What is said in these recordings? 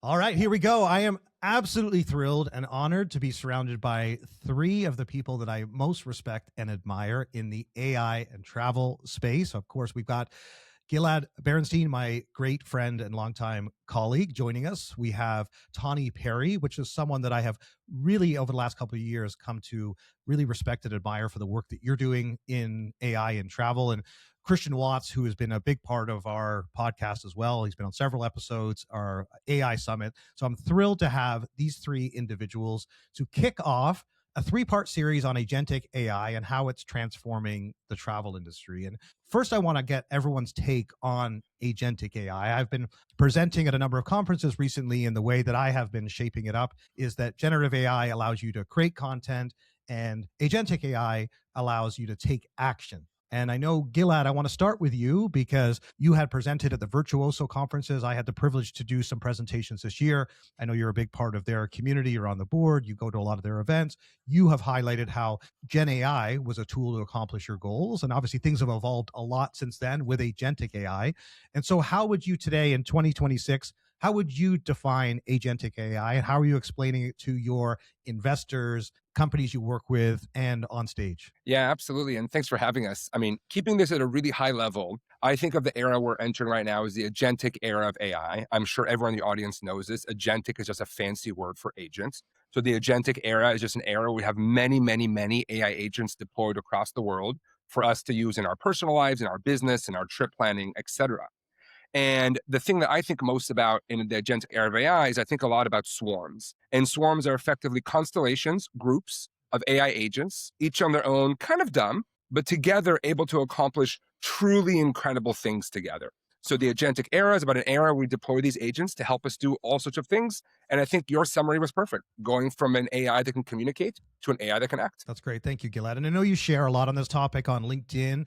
All right, here we go. I am absolutely thrilled and honored to be surrounded by three of the people that I most respect and admire in the AI and travel space. Of course, we've got Gilad Berenstein, my great friend and longtime colleague, joining us. We have Tahnee Perry, which is someone that I have really, over the last couple of years, come to really respect and admire for the work that you're doing in AI and travel. And Christian Watts, who has been a big part of our podcast as well. He's been on several episodes, our AI Summit. So I'm thrilled to have these three individuals to kick off a three-part series on agentic AI and how it's transforming the travel industry. And first, I want to get everyone's take on agentic AI. I've been presenting at a number of conferences recently, and the way that I have been shaping it up is that generative AI allows you to create content, and agentic AI allows you to take action. And I know, Gilad, I want to start with you because you had presented at the Virtuoso conferences. I had the privilege to do some presentations this year. I know you're a big part of their community. You're on the board. You go to a lot of their events. You have highlighted how Gen AI was a tool to accomplish your goals. And obviously, things have evolved a lot since then with agentic AI. And so how would you today in 2026, how would you define agentic AI, and how are you explaining it to your investors, companies you work with, and on stage? Yeah, absolutely. And thanks for having us. I mean, keeping this at a really high level, I think of the era we're entering right now as the agentic era of AI. I'm sure everyone in the audience knows this. Agentic is just a fancy word for agents. So the agentic era is just an era where we have many, many, many AI agents deployed across the world for us to use in our personal lives, in our business, in our trip planning, etc. And the thing that I think most about in the agentic era of AI is I think a lot about swarms. And swarms are effectively constellations, groups of AI agents, each on their own, kind of dumb, but together able to accomplish truly incredible things together. So the agentic era is about an era where we deploy these agents to help us do all sorts of things. And I think your summary was perfect, going from an AI that can communicate to an AI that can act. That's great. Thank you, Gilad. And I know you share a lot on this topic on LinkedIn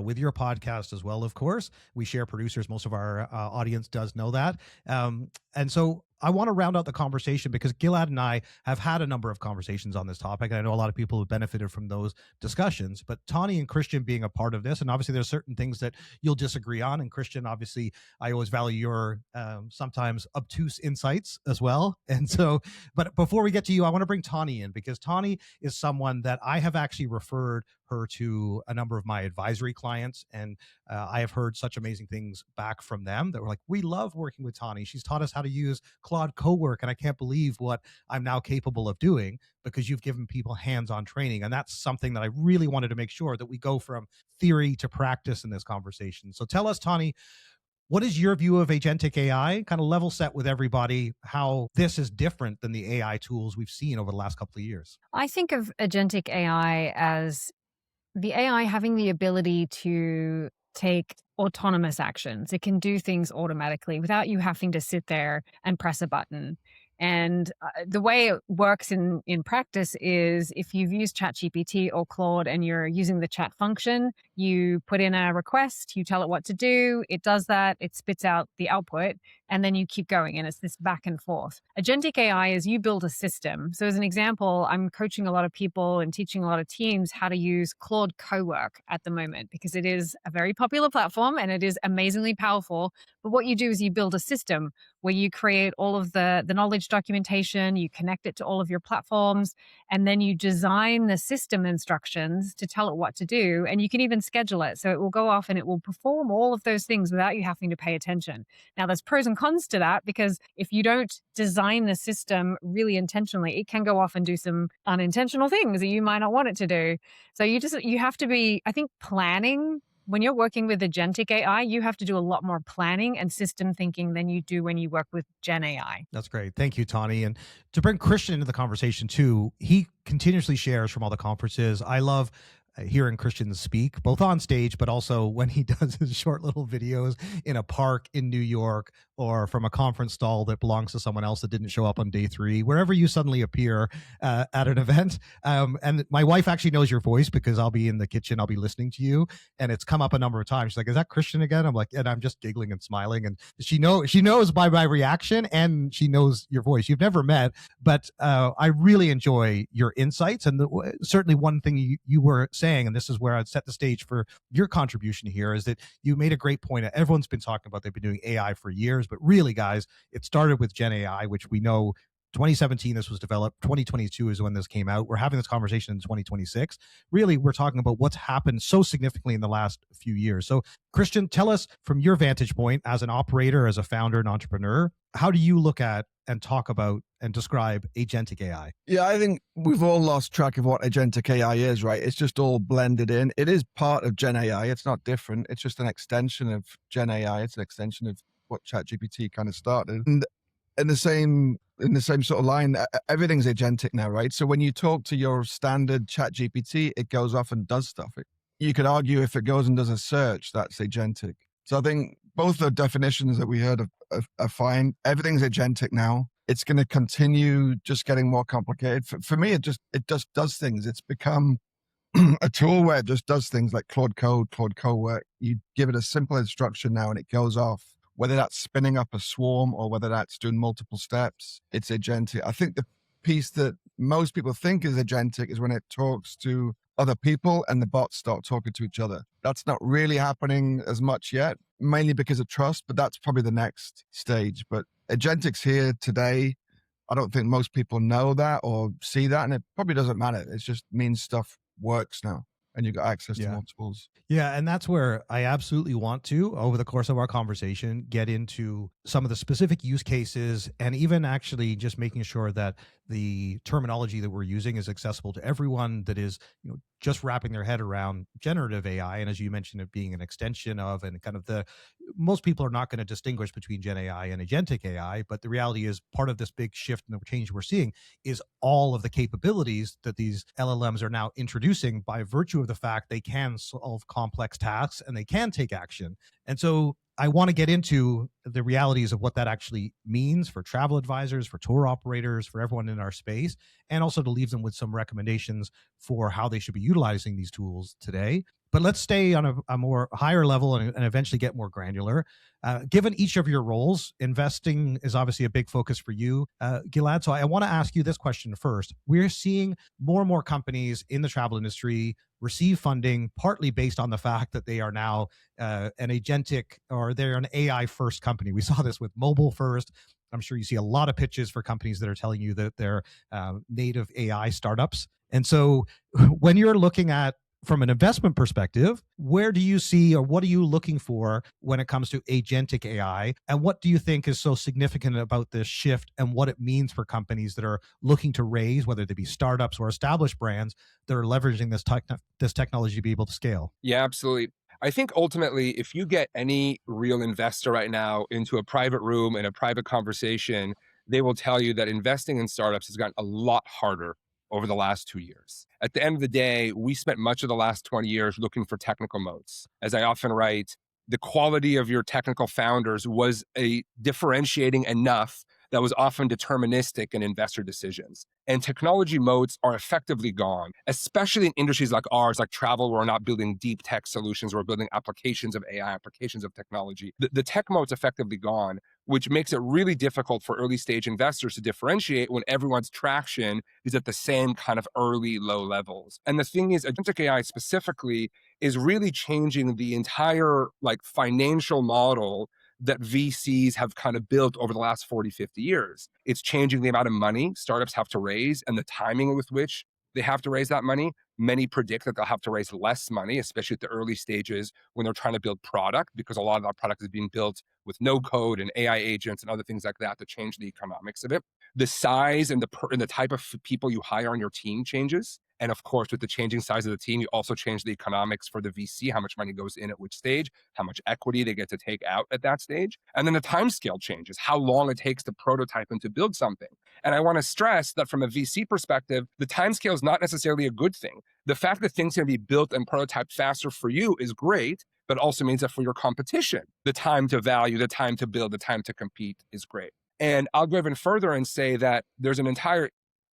with your podcast as well, of course. We share producers. Most of our audience does know that. And so I want to round out the conversation because Gilad and I have had a number of conversations on this topic. And I know a lot of people have benefited from those discussions, but Tahnee and Christian being a part of this, and obviously there's certain things that you'll disagree on. And Christian, obviously, I always value your sometimes obtuse insights as well. And so, but before we get to you, I want to bring Tahnee in because Tahnee is someone that I have actually referred her to a number of my advisory clients, and I have heard such amazing things back from them that were like, we love working with Tahnee. She's taught us how to use Claude Cowork, and I can't believe what I'm now capable of doing because you've given people hands-on training. And that's something that I really wanted to make sure that we go from theory to practice in this conversation. So tell us, Tahnee, what is your view of agentic AI? Kind of level set with everybody how this is different than the AI tools we've seen over the last couple of years. I think of agentic AI as the AI having the ability to take autonomous actions. It can do things automatically without you having to sit there and press a button. And the way it works in practice is if you've used ChatGPT or Claude and you're using the chat function, you put in a request, you tell it what to do, it does that, it spits out the output, and then you keep going. And it's this back and forth. Agentic AI is you build a system. So as an example, I'm coaching a lot of people and teaching a lot of teams how to use Claude Cowork at the moment because it is a very popular platform and it is amazingly powerful. But what you do is you build a system where you create all of the knowledge documentation, you connect it to all of your platforms, and then you design the system instructions to tell it what to do. And you can even schedule it. So it will go off and it will perform all of those things without you having to pay attention. Now, there's pros and cons to that because if you don't design the system really intentionally, it can go off and do some unintentional things that you might not want it to do. So you have to be, I think, planning. When you're working with agentic AI, you have to do a lot more planning and system thinking than you do when you work with Gen AI. That's great. Thank you, Tahnee. And to bring Christian into the conversation too, he continuously shares from all the conferences. I love hearing Christian speak, both on stage, but also when he does his short little videos in a park in New York or from a conference stall that belongs to someone else that didn't show up on day 3, wherever you suddenly appear at an event. And my wife actually knows your voice because I'll be in the kitchen, I'll be listening to you, and it's come up a number of times. She's like, is that Christian again? I'm like, and I'm just giggling and smiling. And she knows by my reaction and she knows your voice. You've never met, but I really enjoy your insights. And certainly one thing you were saying, and this is where I'd set the stage for your contribution here, is that you made a great point. Everyone's been talking about they've been doing AI for years, but really, guys, it started with Gen AI, which we know 2017 this was developed, 2022 is when this came out. We're having this conversation in 2026. Really, we're talking about what's happened so significantly in the last few years. So Christian, tell us from your vantage point as an operator, as a founder and entrepreneur, how do you look at and talk about and describe agentic AI? Yeah, I think we've all lost track of what agentic AI is, right? It's just all blended in. It is part of Gen AI. It's not different. It's just an extension of Gen AI. It's an extension of what ChatGPT kind of started. And in the same sort of line, everything's agentic now, right? So when you talk to your standard ChatGPT, it goes off and does stuff. You could argue if it goes and does a search, that's agentic. So I think both the definitions that we heard are fine. Everything's agentic now. It's going to continue just getting more complicated. For me, it just does things. It's become a tool where it just does things like Claude Code, where you give it a simple instruction now and it goes off. Whether that's spinning up a swarm or whether that's doing multiple steps, it's agentic. I think the piece that most people think is agentic is when it talks to other people and the bots start talking to each other. That's not really happening as much yet, mainly because of trust, but that's probably the next stage. But agentic's here today. I don't think most people know that or see that, and it probably doesn't matter. It just means stuff works now and you've got access to more tools. Yeah, and that's where I absolutely want to, over the course of our conversation, get into some of the specific use cases and even actually just making sure that the terminology that we're using is accessible to everyone that is, just wrapping their head around generative AI. And as you mentioned, it being an extension of and kind of most people are not going to distinguish between Gen AI and agentic AI, but the reality is part of this big shift and the change we're seeing is all of the capabilities that these LLMs are now introducing by virtue of the fact they can solve complex tasks and they can take action. And so I want to get into the realities of what that actually means for travel advisors, for tour operators, for everyone in our space, and also to leave them with some recommendations for how they should be utilizing these tools today. But let's stay on a more higher level and eventually get more granular. Given each of your roles, investing is obviously a big focus for you, Gilad. So I want to ask you this question first. We're seeing more and more companies in the travel industry receive funding partly based on the fact that they are now an agentic or they're an AI first company. We saw this with mobile first. I'm sure you see a lot of pitches for companies that are telling you that they're native AI startups. And so when you're looking at from an investment perspective, where do you see or what are you looking for when it comes to agentic AI? And what do you think is so significant about this shift and what it means for companies that are looking to raise, whether they be startups or established brands that are leveraging this technology to be able to scale? Yeah, absolutely. I think ultimately, if you get any real investor right now into a private room and a private conversation, they will tell you that investing in startups has gotten a lot harder over the last 2 years. At the end of the day, we spent much of the last 20 years looking for technical moats. As I often write, the quality of your technical founders was a differentiating enough that was often deterministic in investor decisions. And technology moats are effectively gone, especially in industries like ours, like travel, where we're not building deep tech solutions, we're building applications of AI, applications of technology. The tech moat's effectively gone, which makes it really difficult for early stage investors to differentiate when everyone's traction is at the same kind of early low levels. And the thing is, agentic AI specifically is really changing the entire financial model that VCs have kind of built over the last 40, 50 years. It's changing the amount of money startups have to raise and the timing with which they have to raise that money. Many predict that they'll have to raise less money, especially at the early stages when they're trying to build product, because a lot of that product is being built with no code and AI agents and other things like that to change the economics of it. The size and the type of people you hire on your team changes. And of course, with the changing size of the team, you also change the economics for the VC, how much money goes in at which stage, how much equity they get to take out at that stage. And then the time scale changes, how long it takes to prototype and to build something. And I want to stress that from a VC perspective, the time scale is not necessarily a good thing. The fact that things can be built and prototyped faster for you is great, but also means that for your competition, the time to value, the time to build, the time to compete is great. And I'll go even further and say that there's an entire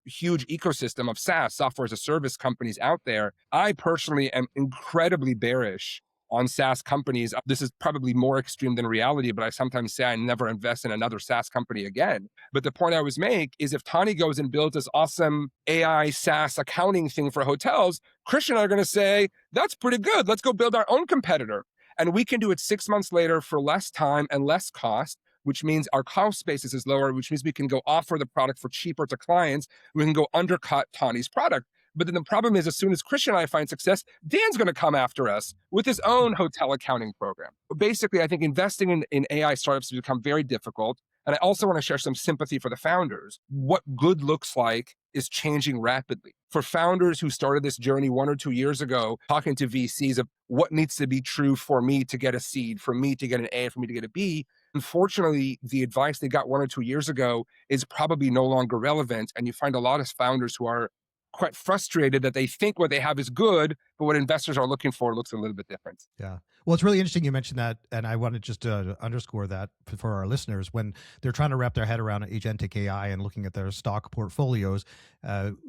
huge ecosystem of SaaS, software as a service companies out there. I personally am incredibly bearish on SaaS companies. This is probably more extreme than reality, but I sometimes say I never invest in another SaaS company again. But the point I always make is if Tahnee goes and builds this awesome AI SaaS accounting thing for hotels, Christian and I are going to say, that's pretty good. Let's go build our own competitor. And we can do it 6 months later for less time and less cost, which means our cost basis is lower, which means we can go offer the product for cheaper to clients. We can go undercut Tahnee's product. But then the problem is, as soon as Christian and I find success, Dan's going to come after us with his own hotel accounting program. But basically, I think investing in AI startups has become very difficult. And I also want to share some sympathy for the founders. What good looks like is changing rapidly. For founders who started this journey 1 or 2 years ago, talking to VCs of what needs to be true for me to get a seed, for me to get an A, for me to get a B, unfortunately, the advice they got 1 or 2 years ago is probably no longer relevant. And you find a lot of founders who are quite frustrated that they think what they have is good, but what investors are looking for looks a little bit different. Yeah. Well, it's really interesting you mentioned that, and I wanted just to underscore that for our listeners. When they're trying to wrap their head around agentic AI and looking at their stock portfolios,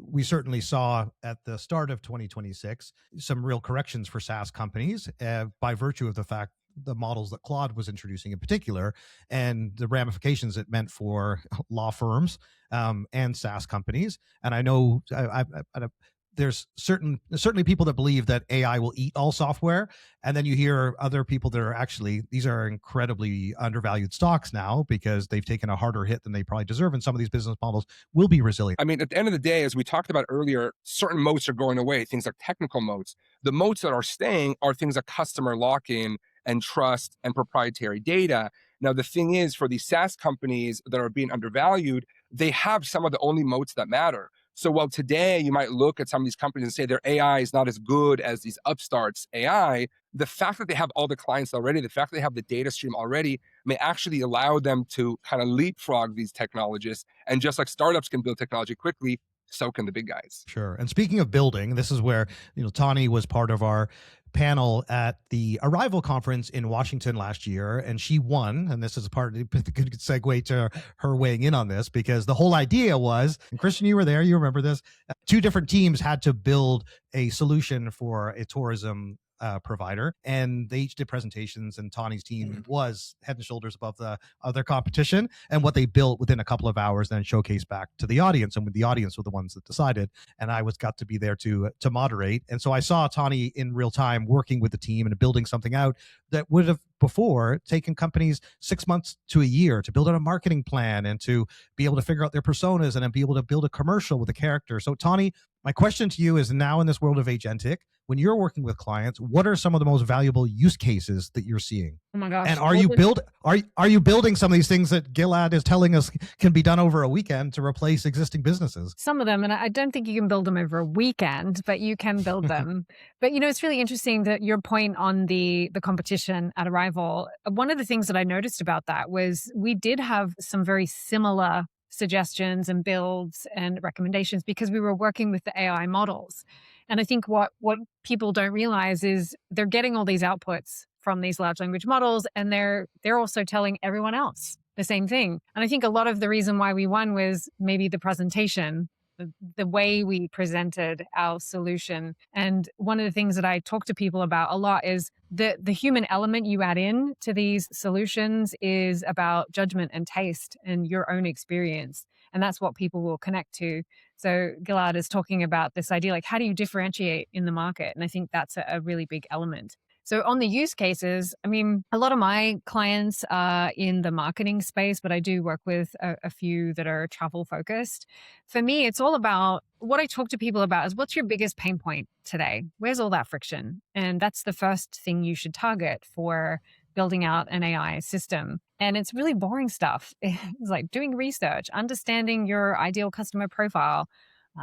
we certainly saw at the start of 2026 some real corrections for SaaS companies by virtue of the fact the models that Claude was introducing in particular, and the ramifications it meant for law firms and SaaS companies. And I know there's certainly people that believe that AI will eat all software, and then you hear other people that are actually, these are incredibly undervalued stocks now because they've taken a harder hit than they probably deserve, and some of these business models will be resilient. I mean, at the end of the day, as we talked about earlier, certain moats are going away, things like technical moats. The moats that are staying are things like customer lock-in and trust and proprietary data. Now, the thing is, for these SaaS companies that are being undervalued, they have some of the only moats that matter. So while today you might look at some of these companies and say their AI is not as good as these upstarts AI, the fact that they have all the clients already, the fact that they have the data stream already may actually allow them to kind of leapfrog these technologists. And just like startups can build technology quickly, so can the big guys. Sure. And speaking of building, this is where, Tahnee was part of our panel at the Arrival conference in Washington last year, and she won. And this is a good segue to her weighing in on this, because the whole idea was, and Christian, you were there, you remember this, 2 different teams had to build a solution for a tourism provider, and they each did presentations, and Tahnee's team was head and shoulders above the other competition, and what they built within a couple of hours then showcased back to the audience, and with the audience were the ones that decided, and I got to be there to moderate. And so I saw Tahnee in real time working with the team and building something out that would have before taken companies 6 months to a year to build out a marketing plan and to be able to figure out their personas and then be able to build a commercial with a character. So Tahnee, my question to you is, now in this world of agentic, when you're working with clients, what are some of the most valuable use cases that you're seeing? Oh my gosh. And are you building some of these things that Gilad is telling us can be done over a weekend to replace existing businesses? Some of them, and I don't think you can build them over a weekend, but you can build them. But it's really interesting that your point on the competition at Arrival. One of the things that I noticed about that was we did have some very similar suggestions and builds and recommendations because we were working with the AI models. And I think what people don't realize is they're getting all these outputs from these large language models, and they're also telling everyone else the same thing. And I think a lot of the reason why we won was maybe the presentation, the way we presented our solution. And one of the things that I talk to people about a lot is the human element you add in to these solutions is about judgment and taste and your own experience. And that's what people will connect to. So Gilad is talking about this idea, like, how do you differentiate in the market? And I think that's a really big element. So on the use cases, I mean, a lot of my clients are in the marketing space, but I do work with a few that are travel focused. For me, it's all about what I talk to people about is, what's your biggest pain point today? Where's all that friction? And that's the first thing you should target for building out an AI system. And it's really boring stuff. It's like doing research, understanding your ideal customer profile,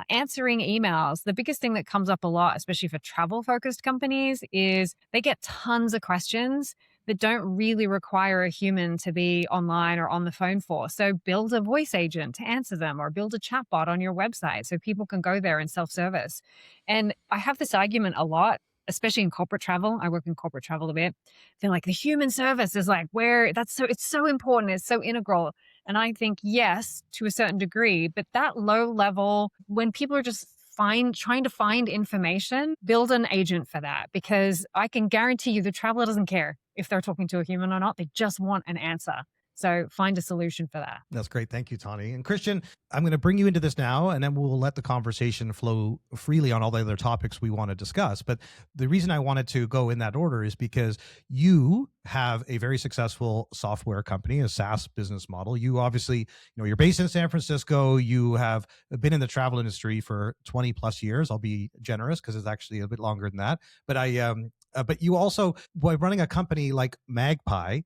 answering emails. The biggest thing that comes up a lot, especially for travel-focused companies, is they get tons of questions that don't really require a human to be online or on the phone for. So build a voice agent to answer them, or build a chatbot on your website so people can go there and self-service. And I have this argument a lot, especially in corporate travel. I work in corporate travel a bit. They're like, the human service is like it's so important. It's so integral. And I think, yes, to a certain degree, but that low level, when people are just trying to find information, build an agent for that, because I can guarantee you the traveler doesn't care if they're talking to a human or not. They just want an answer. So find a solution for that. That's great. Thank you, Tahnee. And Christian, I'm going to bring you into this now, and then we'll let the conversation flow freely on all the other topics we want to discuss. But the reason I wanted to go in that order is because you have a very successful software company, a SaaS business model. You obviously, you're based in San Francisco. You have been in the travel industry for 20 plus years. I'll be generous because it's actually a bit longer than that. But you also, by running a company like Magpie,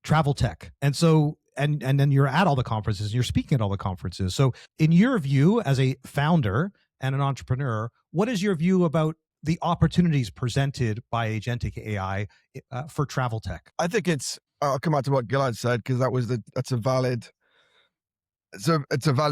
travel tech. And so, and then you're at all the conferences, you're speaking at all the conferences. So in your view, as a founder and an entrepreneur, what is your view about the opportunities presented by agentic AI for travel tech? I think I'll come back to what Gilad said, because it's a valid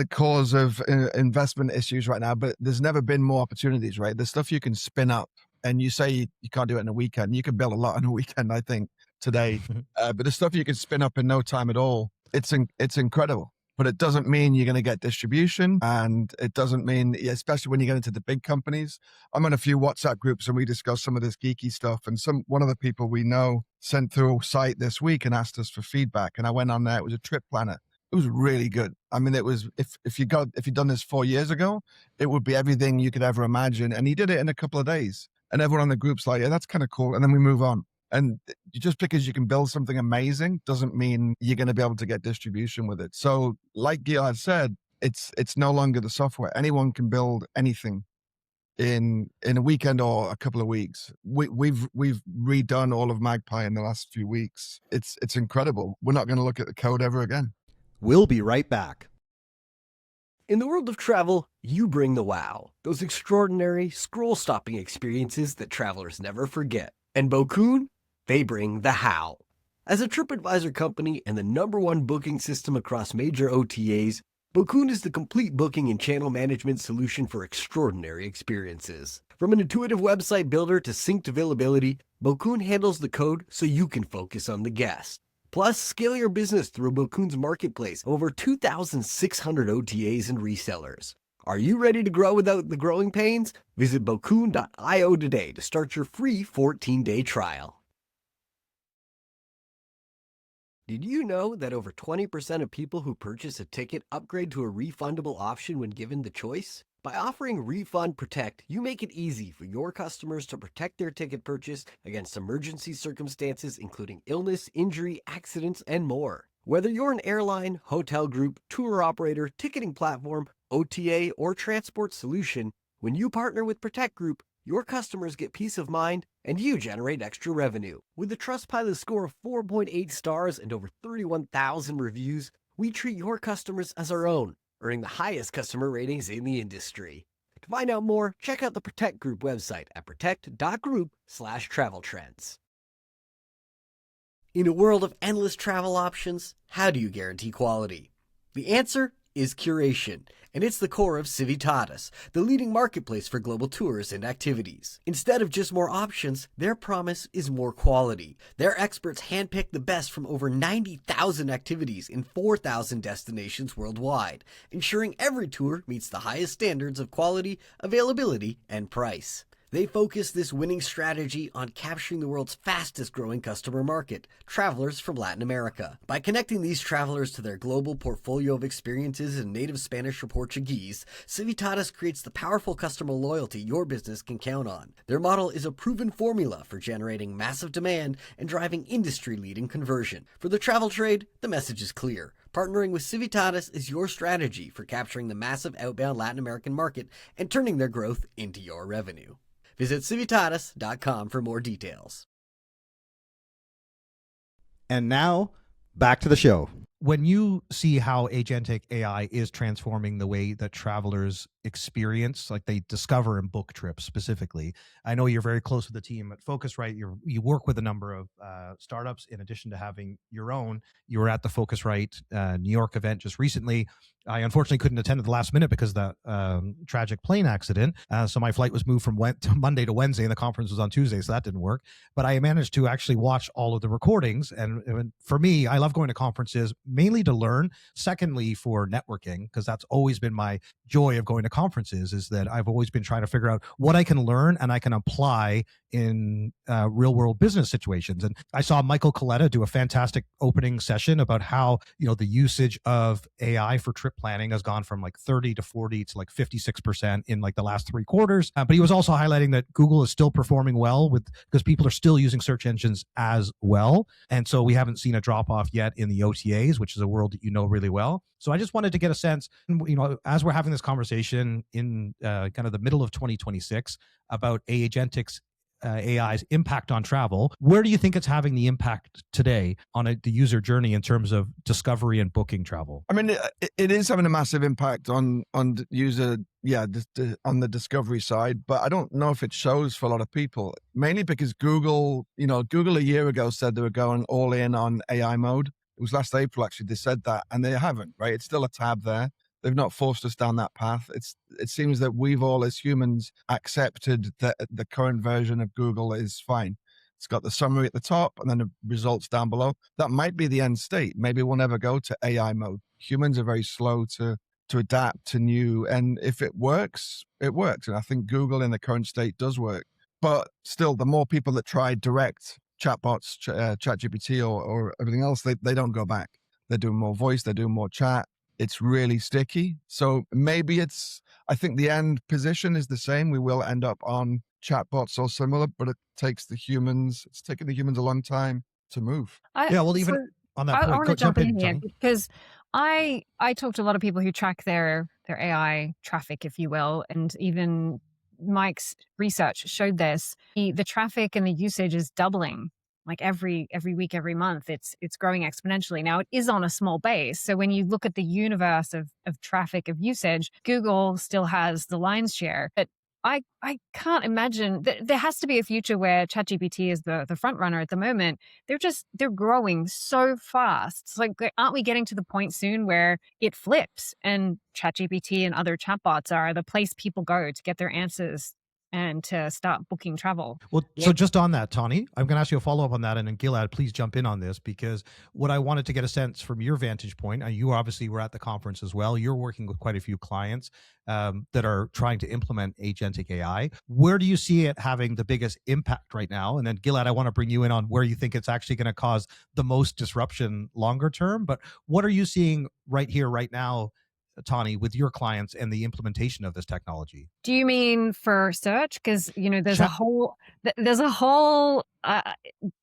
cause of investment issues right now, but there's never been more opportunities, right? The stuff you can spin up, and you say you can't do it in a weekend. You can build a lot in a weekend, I think, today. But the stuff you can spin up in no time at all, it's incredible. But it doesn't mean you're going to get distribution, and it doesn't mean, especially when you get into the big companies. I'm in a few WhatsApp groups and we discuss some of this geeky stuff. And one of the people we know sent through a site this week and asked us for feedback. And I went on there. It was a trip planner. It was really good. I mean, it was, if you'd done this 4 years ago, it would be everything you could ever imagine. And he did it in a couple of days. And everyone on the group's like, yeah, that's kind of cool. And then we move on. And just because you can build something amazing doesn't mean you're going to be able to get distribution with it. So like Gilad said, it's no longer the software. Anyone can build anything in a weekend or a couple of weeks. We've redone all of Magpie in the last few weeks. It's incredible. We're not going to look at the code ever again. We'll be right back. In the world of travel, you bring the wow. Those extraordinary, scroll-stopping experiences that travelers never forget. And Bokun, they bring the how. As a TripAdvisor company and the #1 booking system across major OTAs, Bokun is the complete booking and channel management solution for extraordinary experiences. From an intuitive website builder to synced availability, Bokun handles the code so you can focus on the guest. Plus, scale your business through Bokun's marketplace, over 2,600 OTAs and resellers. Are you ready to grow without the growing pains? Visit Bokun.io today to start your free 14-day trial. Did you know that over 20% of people who purchase a ticket upgrade to a refundable option when given the choice? By offering Refund Protect, you make it easy for your customers to protect their ticket purchase against emergency circumstances, including illness, injury, accidents, and more. Whether you're an airline, hotel group, tour operator, ticketing platform, OTA, or transport solution, when you partner with Protect Group, your customers get peace of mind and you generate extra revenue. With a Trustpilot score of 4.8 stars and over 31,000 reviews, we treat your customers as our own, earning the highest customer ratings in the industry. To find out more, check out the Protect Group website at protect.group/travel trends. In a world of endless travel options, how do you guarantee quality? The answer is curation, and it's the core of Civitatis, the leading marketplace for global tours and activities. Instead of just more options, their promise is more quality. Their experts handpick the best from over 90,000 activities in 4,000 destinations worldwide, ensuring every tour meets the highest standards of quality, availability, and price. They focus this winning strategy on capturing the world's fastest growing customer market, travelers from Latin America. By connecting these travelers to their global portfolio of experiences in native Spanish or Portuguese, Civitatis creates the powerful customer loyalty your business can count on. Their model is a proven formula for generating massive demand and driving industry-leading conversion. For the travel trade, the message is clear. Partnering with Civitatis is your strategy for capturing the massive outbound Latin American market and turning their growth into your revenue. Visit Civitatis.com for more details. And now, back to the show. When you see how agentic AI is transforming the way that travelers experience, like they discover and book trips specifically, I know you're very close with the team at Focusrite. You work with a number of startups in addition to having your own. You were at the Focusrite New York event just recently. I unfortunately couldn't attend at the last minute because of that tragic plane accident. So my flight was moved from Monday to Wednesday, and the conference was on Tuesday, so that didn't work. But I managed to actually watch all of the recordings. And for me, I love going to conferences, mainly to learn. Secondly, for networking, because that's always been my joy of going to conferences is that I've always been trying to figure out what I can learn and I can apply in real world business situations. And I saw Michael Coletta do a fantastic opening session about how, the usage of AI for trip planning has gone from like 30 to 40 to like 56% in like the last 3 quarters. But he was also highlighting that Google is still performing well because people are still using search engines as well. And so we haven't seen a drop off yet in the OTAs, which is a world that you know really well. So I just wanted to get a sense, as we're having this conversation in kind of the middle of 2026 about Agentic's AI's impact on travel, where do you think it's having the impact today on the user journey in terms of discovery and booking travel? I mean, it is having a massive impact on the user, on the discovery side, but I don't know if it shows for a lot of people, mainly because Google a year ago said they were going all in on AI mode. It was last April, actually, they said that, and they haven't, right? It's still a tab there. They've not forced us down that path. It seems that we've all, as humans, accepted that the current version of Google is fine. It's got the summary at the top and then the results down below. That might be the end state. Maybe we'll never go to AI mode. Humans are very slow to adapt to new, and if it works, it works. And I think Google in the current state does work. But still, the more people that try direct chatbots, ChatGPT or everything else, they don't go back. They're doing more voice, they're doing more chat. It's really sticky. So maybe I think the end position is the same. We will end up on chatbots or similar, but it's taken the humans a long time to move. Even on that point, I want to jump in here Tahnee. because I talk to a lot of people who track their AI traffic, if you will, and even Mike's research showed this. The traffic and the usage is doubling, like every week, every month. It's growing exponentially. Now it is on a small base. So when you look at the universe of traffic, of usage, Google still has the lion's share. But I can't imagine there has to be a future where ChatGPT is the front runner at the moment. They're growing so fast. It's like, aren't we getting to the point soon where it flips and ChatGPT and other chatbots are the place people go to get their answers and to start booking travel? Well, so just on that, Tahnee, I'm going to ask you a follow-up on that. And then Gilad, please jump in on this, because what I wanted to get a sense from your vantage point, you obviously were at the conference as well. You're working with quite a few clients that are trying to implement Agentic AI. Where do you see it having the biggest impact right now? And then Gilad, I want to bring you in on where you think it's actually going to cause the most disruption longer term. But what are you seeing right here, right now, Tahnee, with your clients and the implementation of this technology? Do you mean for search? Because there's a whole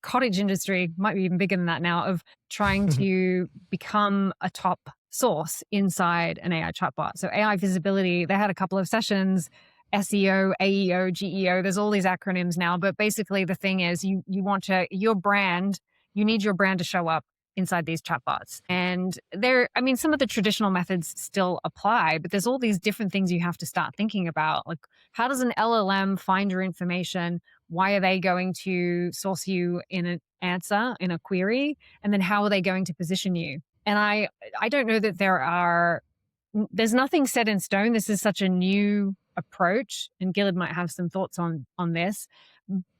cottage industry, might be even bigger than that now, of trying to become a top source inside an AI chatbot. So AI visibility, they had a couple of sessions. SEO, AEO, GEO. There's all these acronyms now, but basically the thing is, you need your brand to show up inside these chatbots. And some of the traditional methods still apply, but there's all these different things you have to start thinking about. Like, how does an LLM find your information? Why are they going to source you in an answer, in a query? And then how are they going to position you? And I don't know that there's nothing set in stone. This is such a new approach, and Gilad might have some thoughts on this.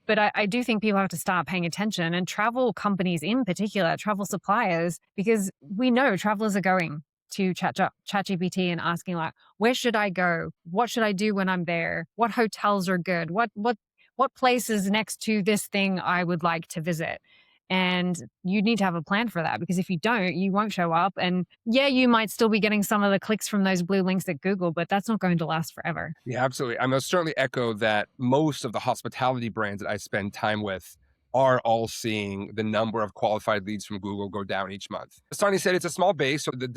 But I do think people have to start paying attention, and travel companies in particular, travel suppliers, because we know travelers are going to ChatGPT and asking, like, where should I go? What should I do when I'm there? What hotels are good? What place is next to this thing I would like to visit? And you need to have a plan for that, because if you don't, you won't show up. And yeah, you might still be getting some of the clicks from those blue links at Google, but that's not going to last forever. Yeah, absolutely. I must certainly echo that most of the hospitality brands that I spend time with are all seeing the number of qualified leads from Google go down each month. As Tahnee said, it's a small base, so the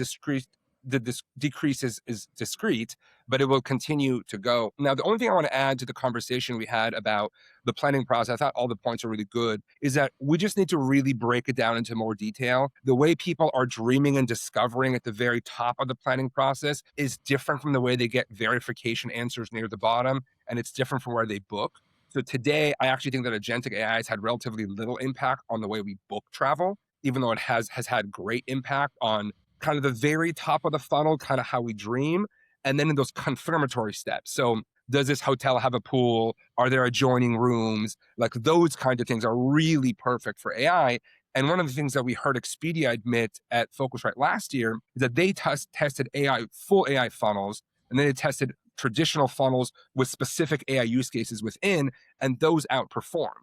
decrease is discrete, but it will continue to go. Now, the only thing I want to add to the conversation we had about the planning process, I thought all the points are really good, is that we just need to really break it down into more detail. The way people are dreaming and discovering at the very top of the planning process is different from the way they get verification answers near the bottom, and it's different from where they book. So today, I actually think that agentic AI has had relatively little impact on the way we book travel, even though it has had great impact on kind of the very top of the funnel, kind of how we dream, and then in those confirmatory steps. So does this hotel have a pool? Are there adjoining rooms? Like, those kinds of things are really perfect for AI. And one of the things that we heard Expedia admit at Focusrite last year is that they tested full AI funnels, and then they tested traditional funnels with specific AI use cases within, and those outperform.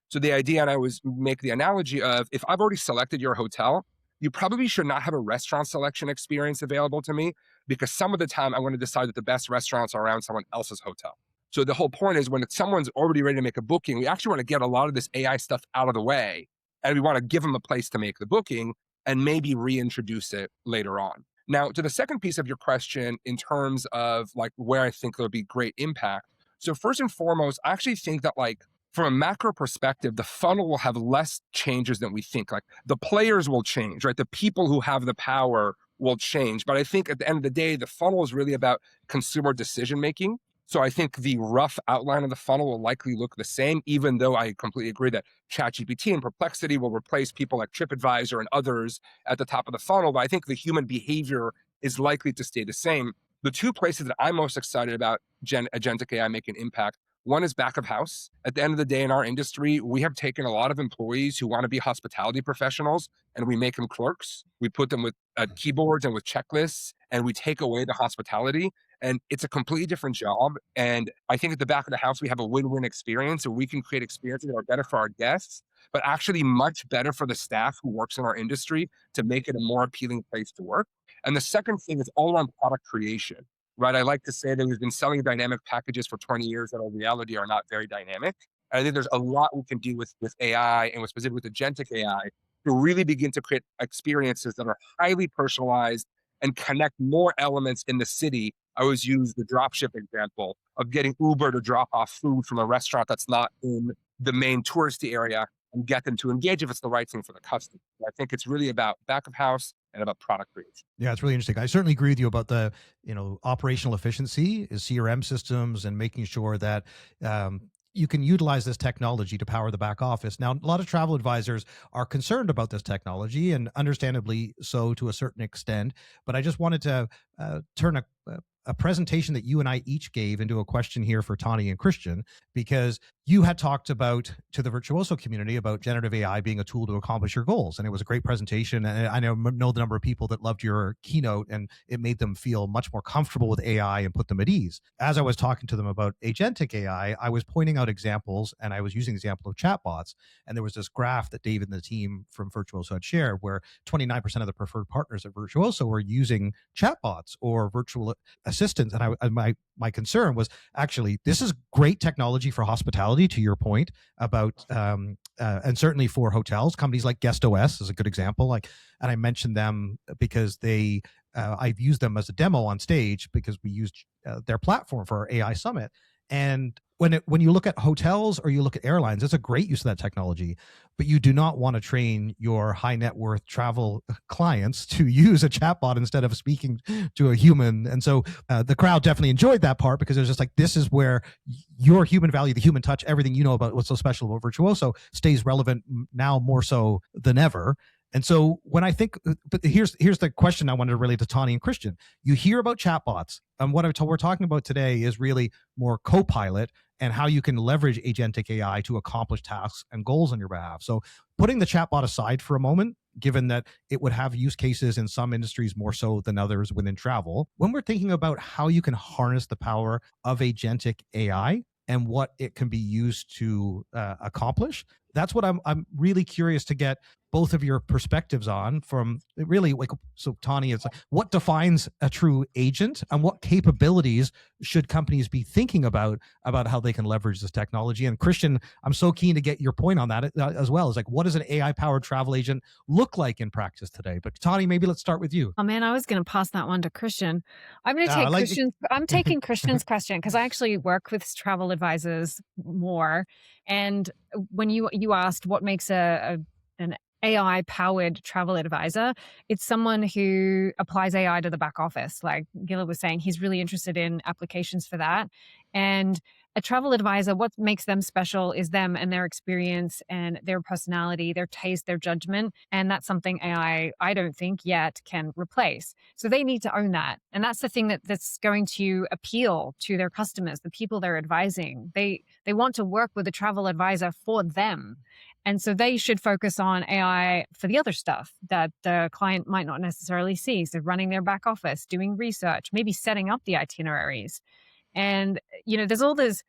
So the idea, and I always make the analogy of, if I've already selected your hotel, you probably should not have a restaurant selection experience available to me, because some of the time I want to decide that the best restaurants are around someone else's hotel. So the whole point is, when someone's already ready to make a booking, we actually want to get a lot of this AI stuff out of the way, and we want to give them a place to make the booking and maybe reintroduce it later on. Now, to the second piece of your question, in terms of like where I think there'll be great impact. So first and foremost, I actually think that, like, from a macro perspective, the funnel will have less changes than we think. Like, the players will change, right? The people who have the power will change. But I think at the end of the day, the funnel is really about consumer decision making. So I think the rough outline of the funnel will likely look the same, even though I completely agree that ChatGPT and Perplexity will replace people like TripAdvisor and others at the top of the funnel. But I think the human behavior is likely to stay the same. The two places that I'm most excited about agentic AI making impact, one is back of house. At the end of the day, in our industry, we have taken a lot of employees who want to be hospitality professionals, and we make them clerks. We put them with keyboards and with checklists, and we take away the hospitality. And it's a completely different job. And I think at the back of the house, we have a win-win experience, where we can create experiences that are better for our guests, but actually much better for the staff who works in our industry, to make it a more appealing place to work. And the second thing is all around product creation, right? I like to say that we've been selling dynamic packages for 20 years that in reality are not very dynamic. And I think there's a lot we can do with AI, and specifically with agentic AI, to really begin to create experiences that are highly personalized and connect more elements in the city. I always use the dropship example of getting Uber to drop off food from a restaurant that's not in the main touristy area, and get them to engage if it's the right thing for the customer. I think it's really about back of house and about product creation. Yeah, it's really interesting. I certainly agree with you about the, operational efficiency, is CRM systems, and making sure that you can utilize this technology to power the back office. Now, a lot of travel advisors are concerned about this technology, and understandably so to a certain extent. But I just wanted to turn a presentation that you and I each gave into a question here for Tahnee and Christian, because you had talked about, to the Virtuoso community, about generative AI being a tool to accomplish your goals. And it was a great presentation. And I know the number of people that loved your keynote, and it made them feel much more comfortable with AI and put them at ease. As I was talking to them about agentic AI, I was pointing out examples, and I was using the example of chatbots. And there was this graph that David and the team from Virtuoso had shared, where 29% of the preferred partners at Virtuoso were using chatbots or virtual assistants. And my concern was, actually, this is great technology for hospitality, to your point about, and certainly for hotels. Companies like GuestOS is a good example. And I mentioned them because I've used them as a demo on stage, because we used their platform for our AI summit. And when you look at hotels or you look at airlines, it's a great use of that technology, but you do not want to train your high net worth travel clients to use a chatbot instead of speaking to a human. And so the crowd definitely enjoyed that part, because it was just like, this is where your human value, the human touch, everything you know about what's so special about Virtuoso stays relevant now more so than ever. And so when I think, but here's the question I wanted to relate to Tahnee and Christian. You hear about chatbots, and what we're talking about today is really more co-pilot, and how you can leverage agentic AI to accomplish tasks and goals on your behalf. So putting the chatbot aside for a moment, given that it would have use cases in some industries more so than others within travel, when we're thinking about how you can harness the power of agentic AI and what it can be used to accomplish, that's what I'm really curious to get both of your perspectives on. From really, like, so Tahnee, it's like, what defines a true agent, and what capabilities should companies be thinking about how they can leverage this technology? And Christian, I'm so keen to get your point on that as well. It's like, what does an AI powered travel agent look like in practice today? But Tahnee, maybe let's start with you. Oh man, I was going to pass that one to Christian. I'm going to take I'm taking Christian's question, because I actually work with travel advisors more. And when you asked what makes an AI powered travel advisor, it's someone who applies AI to the back office. Like Gilad was saying, he's really interested in applications for that. And a travel advisor, what makes them special is them and their experience and their personality, their taste, their judgment. And that's something AI, I don't think yet, can replace. So they need to own that. And that's the thing that's going to appeal to their customers, the people they're advising. They want to work with a travel advisor for them. And so they should focus on AI for the other stuff that the client might not necessarily see. So running their back office, doing research, maybe setting up the itineraries. And, there's all this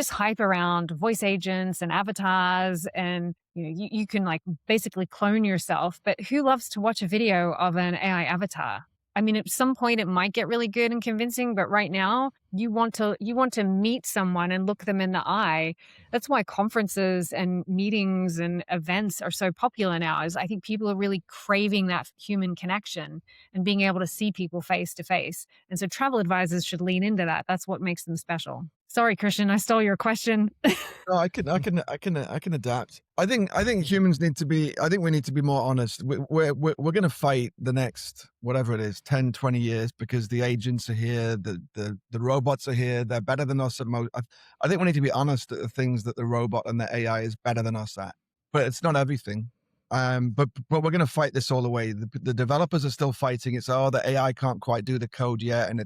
hype around voice agents and avatars, and you can like basically clone yourself, but who loves to watch a video of an AI avatar? I mean, at some point it might get really good and convincing, but right now you want to meet someone and look them in the eye. That's why conferences and meetings and events are so popular now, is I think people are really craving that human connection and being able to see people face to face. And so travel advisors should lean into that. That's what makes them special. Sorry, Christian, I stole your question. No, I can adapt. I think humans need to be. I think we need to be more honest. We're going to fight the next whatever it is, 10, 20 years, because the agents are here, the robots are here. They're better than us at most. I think we need to be honest at the things that the robot and the AI is better than us at. But it's not everything. But we're going to fight this all the way. The developers are still fighting. It's the AI can't quite do the code yet, and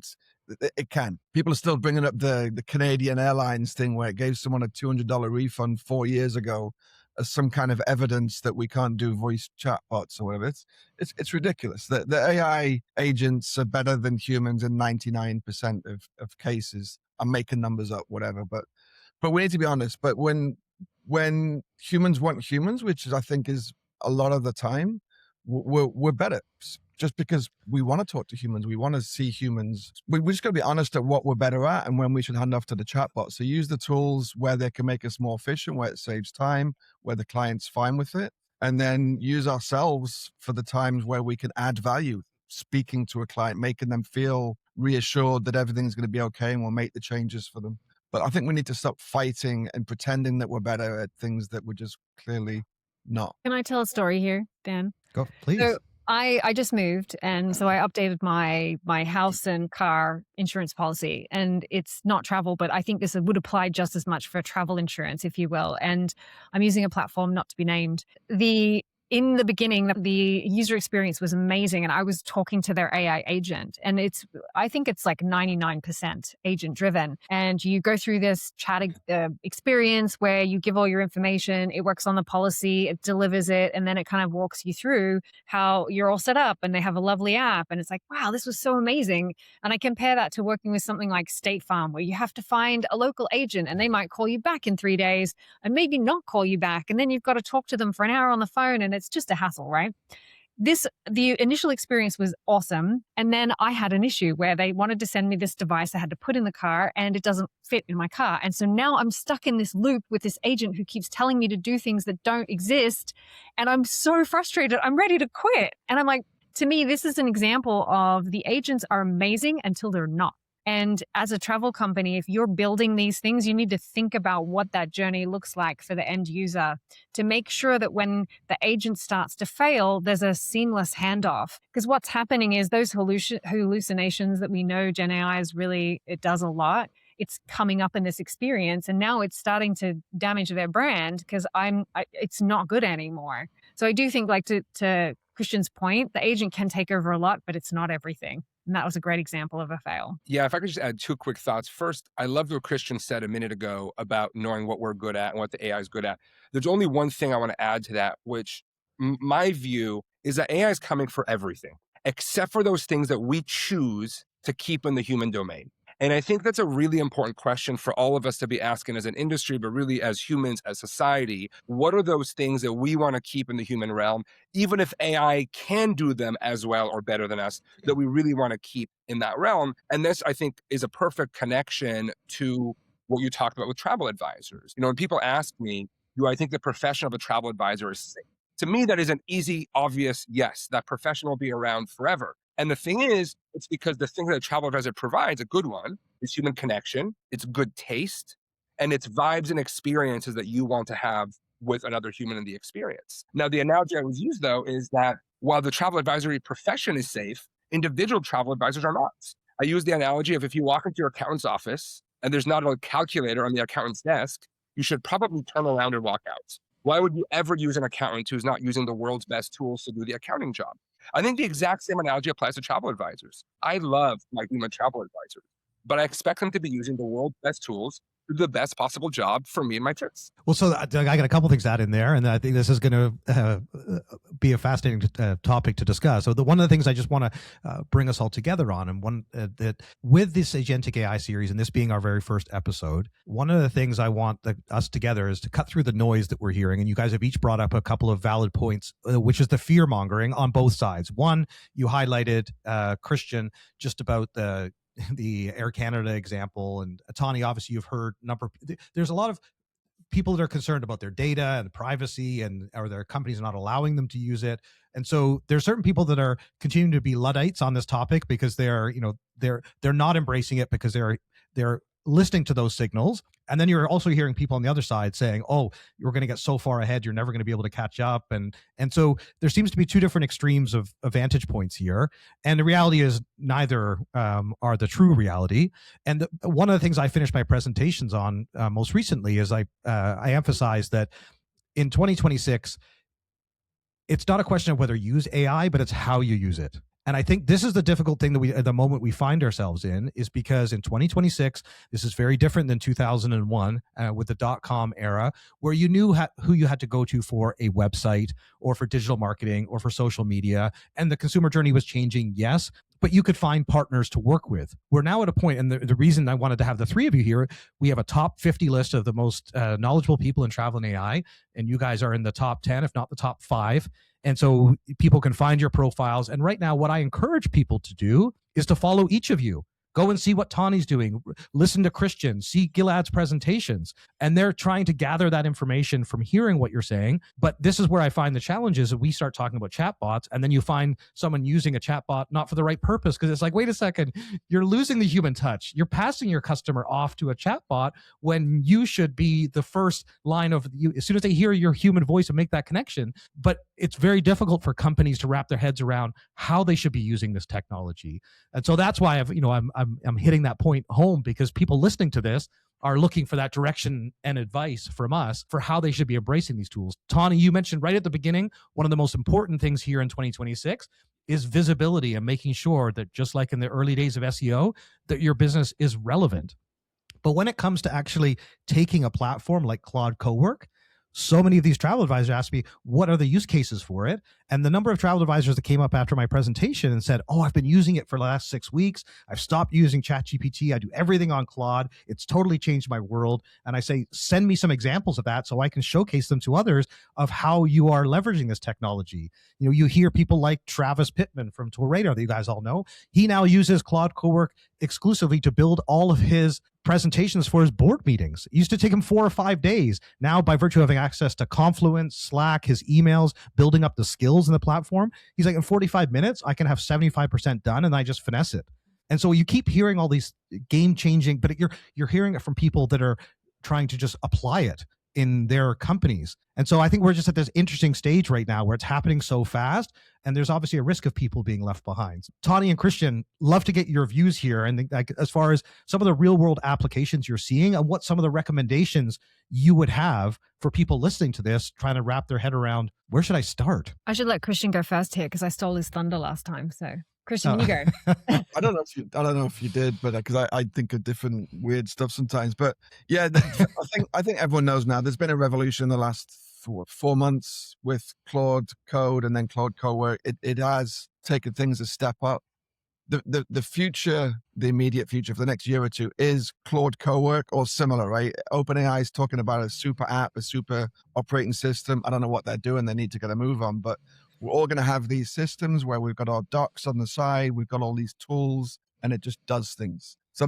it can. People are still bringing up the Canadian Airlines thing where it gave someone a $200 refund 4 years ago as some kind of evidence that we can't do voice chatbots or whatever. It's ridiculous. The AI agents are better than humans in 99% of cases. I'm making numbers up, whatever, but we need to be honest. But when humans want humans, which is, I think, is a lot of the time, we're better. Just because we want to talk to humans, we want to see humans. We just got to be honest at what we're better at and when we should hand off to the chatbot. So use the tools where they can make us more efficient, where it saves time, where the client's fine with it, and then use ourselves for the times where we can add value, speaking to a client, making them feel reassured that everything's going to be okay and we'll make the changes for them. But I think we need to stop fighting and pretending that we're better at things that we're just clearly not. Can I tell a story here, Dan? Go, please. So I just moved, and so I updated my house and car insurance policy, and it's not travel, but I think this would apply just as much for travel insurance, if you will. And I'm using a platform not to be named. In the beginning, the user experience was amazing, and I was talking to their AI agent, and I think it's like 99% agent driven. And you go through this chat experience where you give all your information, it works on the policy, it delivers it, and then it kind of walks you through how you're all set up, and they have a lovely app, and it's like, wow, this was so amazing. And I compare that to working with something like State Farm, where you have to find a local agent, and they might call you back in 3 days and maybe not call you back, and then you've got to talk to them for an hour on the phone, and it's just a hassle, right? The initial experience was awesome. And then I had an issue where they wanted to send me this device I had to put in the car, and it doesn't fit in my car. And so now I'm stuck in this loop with this agent who keeps telling me to do things that don't exist. And I'm so frustrated. I'm ready to quit. And I'm like, to me, this is an example of the agents are amazing until they're not. And as a travel company, if you're building these things, you need to think about what that journey looks like for the end user to make sure that when the agent starts to fail, there's a seamless handoff. Because what's happening is those hallucinations that we know Gen AI it does a lot. It's coming up in this experience, and now it's starting to damage their brand because it's not good anymore. So I do think, like to Christian's point, the agent can take over a lot, but it's not everything. And that was a great example of a fail. Yeah, if I could just add 2 quick thoughts. First, I loved what Christian said a minute ago about knowing what we're good at and what the AI is good at. There's only one thing I want to add to that, which my view is that AI is coming for everything, except for those things that we choose to keep in the human domain. And I think that's a really important question for all of us to be asking as an industry, but really as humans, as society. What are those things that we want to keep in the human realm, even if AI can do them as well or better than us, that we really want to keep in that realm? And this, I think, is a perfect connection to what you talked about with travel advisors. When people ask me, do I think the profession of a travel advisor is safe? To me, that is an easy, obvious yes. That profession will be around forever. And the thing is, it's because the thing that a travel advisor provides, a good one, is human connection, it's good taste, and it's vibes and experiences that you want to have with another human in the experience. Now, the analogy I always use, though, is that while the travel advisory profession is safe, individual travel advisors are not. I use the analogy of if you walk into your accountant's office and there's not a calculator on the accountant's desk, you should probably turn around and walk out. Why would you ever use an accountant who's not using the world's best tools to do the accounting job? I think the exact same analogy applies to travel advisors. I love my human travel advisors, but I expect them to be using the world's best tools the best possible job for me and my kids. Well, so I got a couple things to add in there, and I think this is going to be a fascinating topic to discuss. So one of the things I just want to bring us all together on, and one that with this Agentic AI series, and this being our very first episode, one of the things I want us together is to cut through the noise that we're hearing. And you guys have each brought up a couple of valid points, which is the fear mongering on both sides. One, you highlighted, Christian, just about the Air Canada example, and Tahnee, obviously you've heard there's a lot of people that are concerned about their data and privacy, and or their companies not allowing them to use it. And so there's certain people that are continuing to be Luddites on this topic because they're not embracing it because they're listening to those signals. And then you're also hearing people on the other side saying, oh, you're going to get so far ahead, you're never going to be able to catch up. And so there seems to be two different extremes of vantage points here. And the reality is neither are the true reality. And one of the things I finished my presentations on most recently is I emphasized that in 2026, it's not a question of whether you use AI, but it's how you use it. And I think this is the difficult thing that at the moment we find ourselves in, is because in 2026, this is very different than 2001 with the .com era, where you knew who you had to go to for a website or for digital marketing or for social media. And the consumer journey was changing, yes, but you could find partners to work with. We're now at a point, and the reason I wanted to have the three of you here, we have a top 50 list of the most knowledgeable people in travel and AI, and you guys are in the top 10, if not the top 5. And so people can find your profiles. And right now, what I encourage people to do is to follow each of you. Go and see what Tahnee's doing. Listen to Christian. See Gilad's presentations. And they're trying to gather that information from hearing what you're saying. But this is where I find the challenge is that we start talking about chatbots, and then you find someone using a chatbot not for the right purpose, because it's like, wait a second, you're losing the human touch. You're passing your customer off to a chatbot when you should be the first line of you as soon as they hear your human voice and make that connection. But it's very difficult for companies to wrap their heads around how they should be using this technology. And so that's why I'm hitting that point home, because people listening to this are looking for that direction and advice from us for how they should be embracing these tools. Tahnee, you mentioned right at the beginning, one of the most important things here in 2026 is visibility and making sure that, just like in the early days of SEO, that your business is relevant. But when it comes to actually taking a platform like Claude Cowork, so many of these travel advisors ask me, what are the use cases for it? And the number of travel advisors that came up after my presentation and said, oh, I've been using it for the last 6 weeks. I've stopped using ChatGPT. I do everything on Claude. It's totally changed my world. And I say, send me some examples of that so I can showcase them to others of how you are leveraging this technology. You know, you hear people like Travis Pittman from Tourradar that you guys all know. He now uses Claude Cowork exclusively to build all of his presentations for his board meetings. It used to take him 4 or 5 days. Now, by virtue of having access to Confluence, Slack, his emails, building up the skills in the platform, he's like, in 45 minutes, I can have 75% done, and I just finesse it. And so you keep hearing all these game-changing, but you're hearing it from people that are trying to just apply it in their companies. And so I think we're just at this interesting stage right now where it's happening so fast, and there's obviously a risk of people being left behind. Tahnee and Christian, love to get your views here, and like, as far as some of the real world applications you're seeing, and what some of the recommendations you would have for people listening to this, trying to wrap their head around, where should I start? I should let Christian go first here because I stole his thunder last time. So Christian, you go. I don't know if you did, but because I think of different weird stuff sometimes. But yeah, I think everyone knows now. There's been a revolution in the last 4 months with Claude Code and then Claude Cowork. It has taken things a step up. The future, the immediate future for the next year or two is Claude Cowork or similar, right? OpenAI is talking about a super app, a super operating system. I don't know what they're doing. They need to get a move on, but we're all going to have these systems where we've got our docs on the side, we've got all these tools, and it just does things. So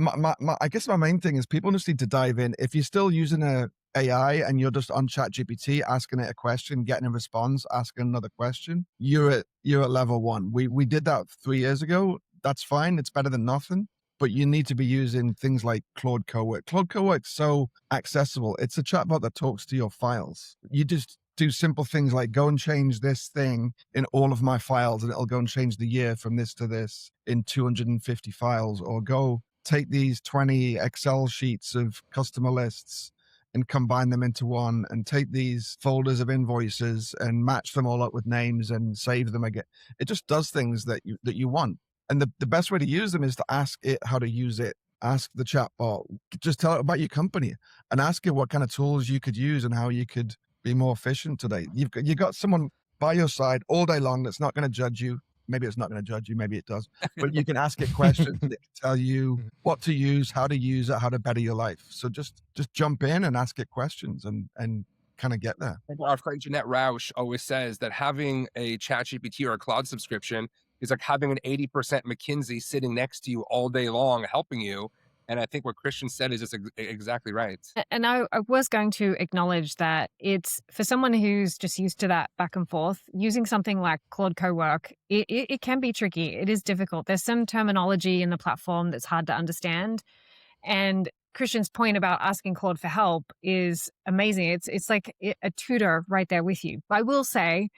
I guess my main thing is people just need to dive in. If you're still using a AI and you're just on ChatGPT asking it a question, getting a response, asking another question, you're at level 1. We did that 3 years ago. That's fine. It's better than nothing. But you need to be using things like Claude Cowork. Claude Cowork's so accessible. It's a chatbot that talks to your files. You just do simple things like go and change this thing in all of my files, and it'll go and change the year from this to this in 250 files, or go take these 20 Excel sheets of customer lists and combine them into one, and take these folders of invoices and match them all up with names and save them again. It just does things that you want. And the best way to use them is to ask it how to use it. ask the chatbot, just tell it about your company and ask it what kind of tools you could use and how you could be more efficient today. You got someone by your side all day long that's not going to judge you. Maybe it's not going to judge you, maybe it does, but you can ask it questions that can tell you what to use, how to use it, how to better your life. So just jump in and ask it questions and kind of get there. Our friend Jeanette Rausch always says that having a ChatGPT or a cloud subscription is like having an 80% McKinsey sitting next to you all day long, helping you. And I think what Christian said is just exactly right. And I was going to acknowledge that it's for someone who's just used to that back and forth, using something like Claude Cowork, it can be tricky. It is difficult. There's some terminology in the platform that's hard to understand. And Christian's point about asking Claude for help is amazing. It's like a tutor right there with you. I will say,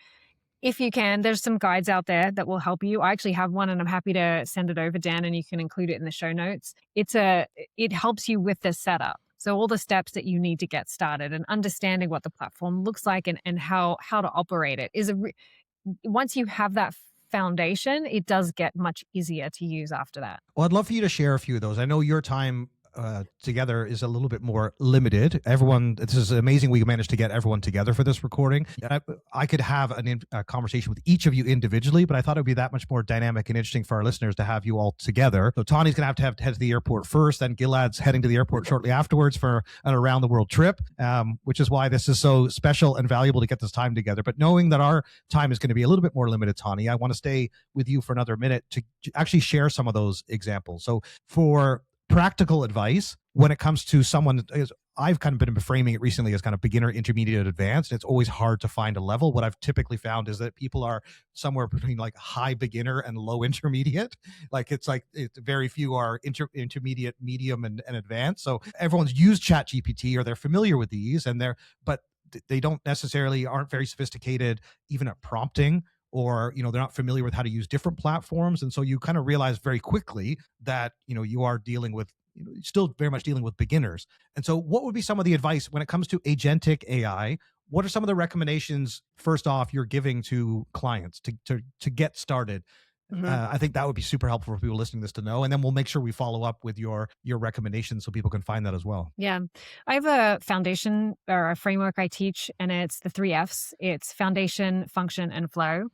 if you can, there's some guides out there that will help you. I actually have one and I'm happy to send it over, Dan, and you can include it in the show notes. It helps you with the setup. So all the steps that you need to get started and understanding what the platform looks like and how to operate it once you have that foundation, it does get much easier to use after that. Well, I'd love for you to share a few of those. I know your time together is a little bit more limited. This is amazing we managed to get everyone together for this recording. I could have a conversation with each of you individually, but I thought it would be that much more dynamic and interesting for our listeners to have you all together. So Tahnee's going to head to the airport first, then Gilad's heading to the airport shortly afterwards for an around the world trip, which is why this is so special and valuable to get this time together. But knowing that our time is going to be a little bit more limited, Tahnee, I want to stay with you for another minute to actually share some of those examples. So for practical advice when it comes to someone, I've kind of been framing it recently as kind of beginner, intermediate, advanced. It's always hard to find a level. What I've typically found is that people are somewhere between like high beginner and low intermediate. It's very few are intermediate, medium, and advanced. So everyone's used ChatGPT or they're familiar with these, but they don't necessarily aren't very sophisticated even at prompting, or they're not familiar with how to use different platforms. And so you kind of realize very quickly that you are dealing with still very much dealing with beginners. And so what would be some of the advice when it comes to agentic AI? What are some of the recommendations first off you're giving to clients to get started? I think that would be super helpful for people listening to this to know. And then we'll make sure we follow up with your recommendations so people can find that as well. Yeah. I have a foundation or a framework I teach, and it's the 3 Fs. It's foundation, function, and flow.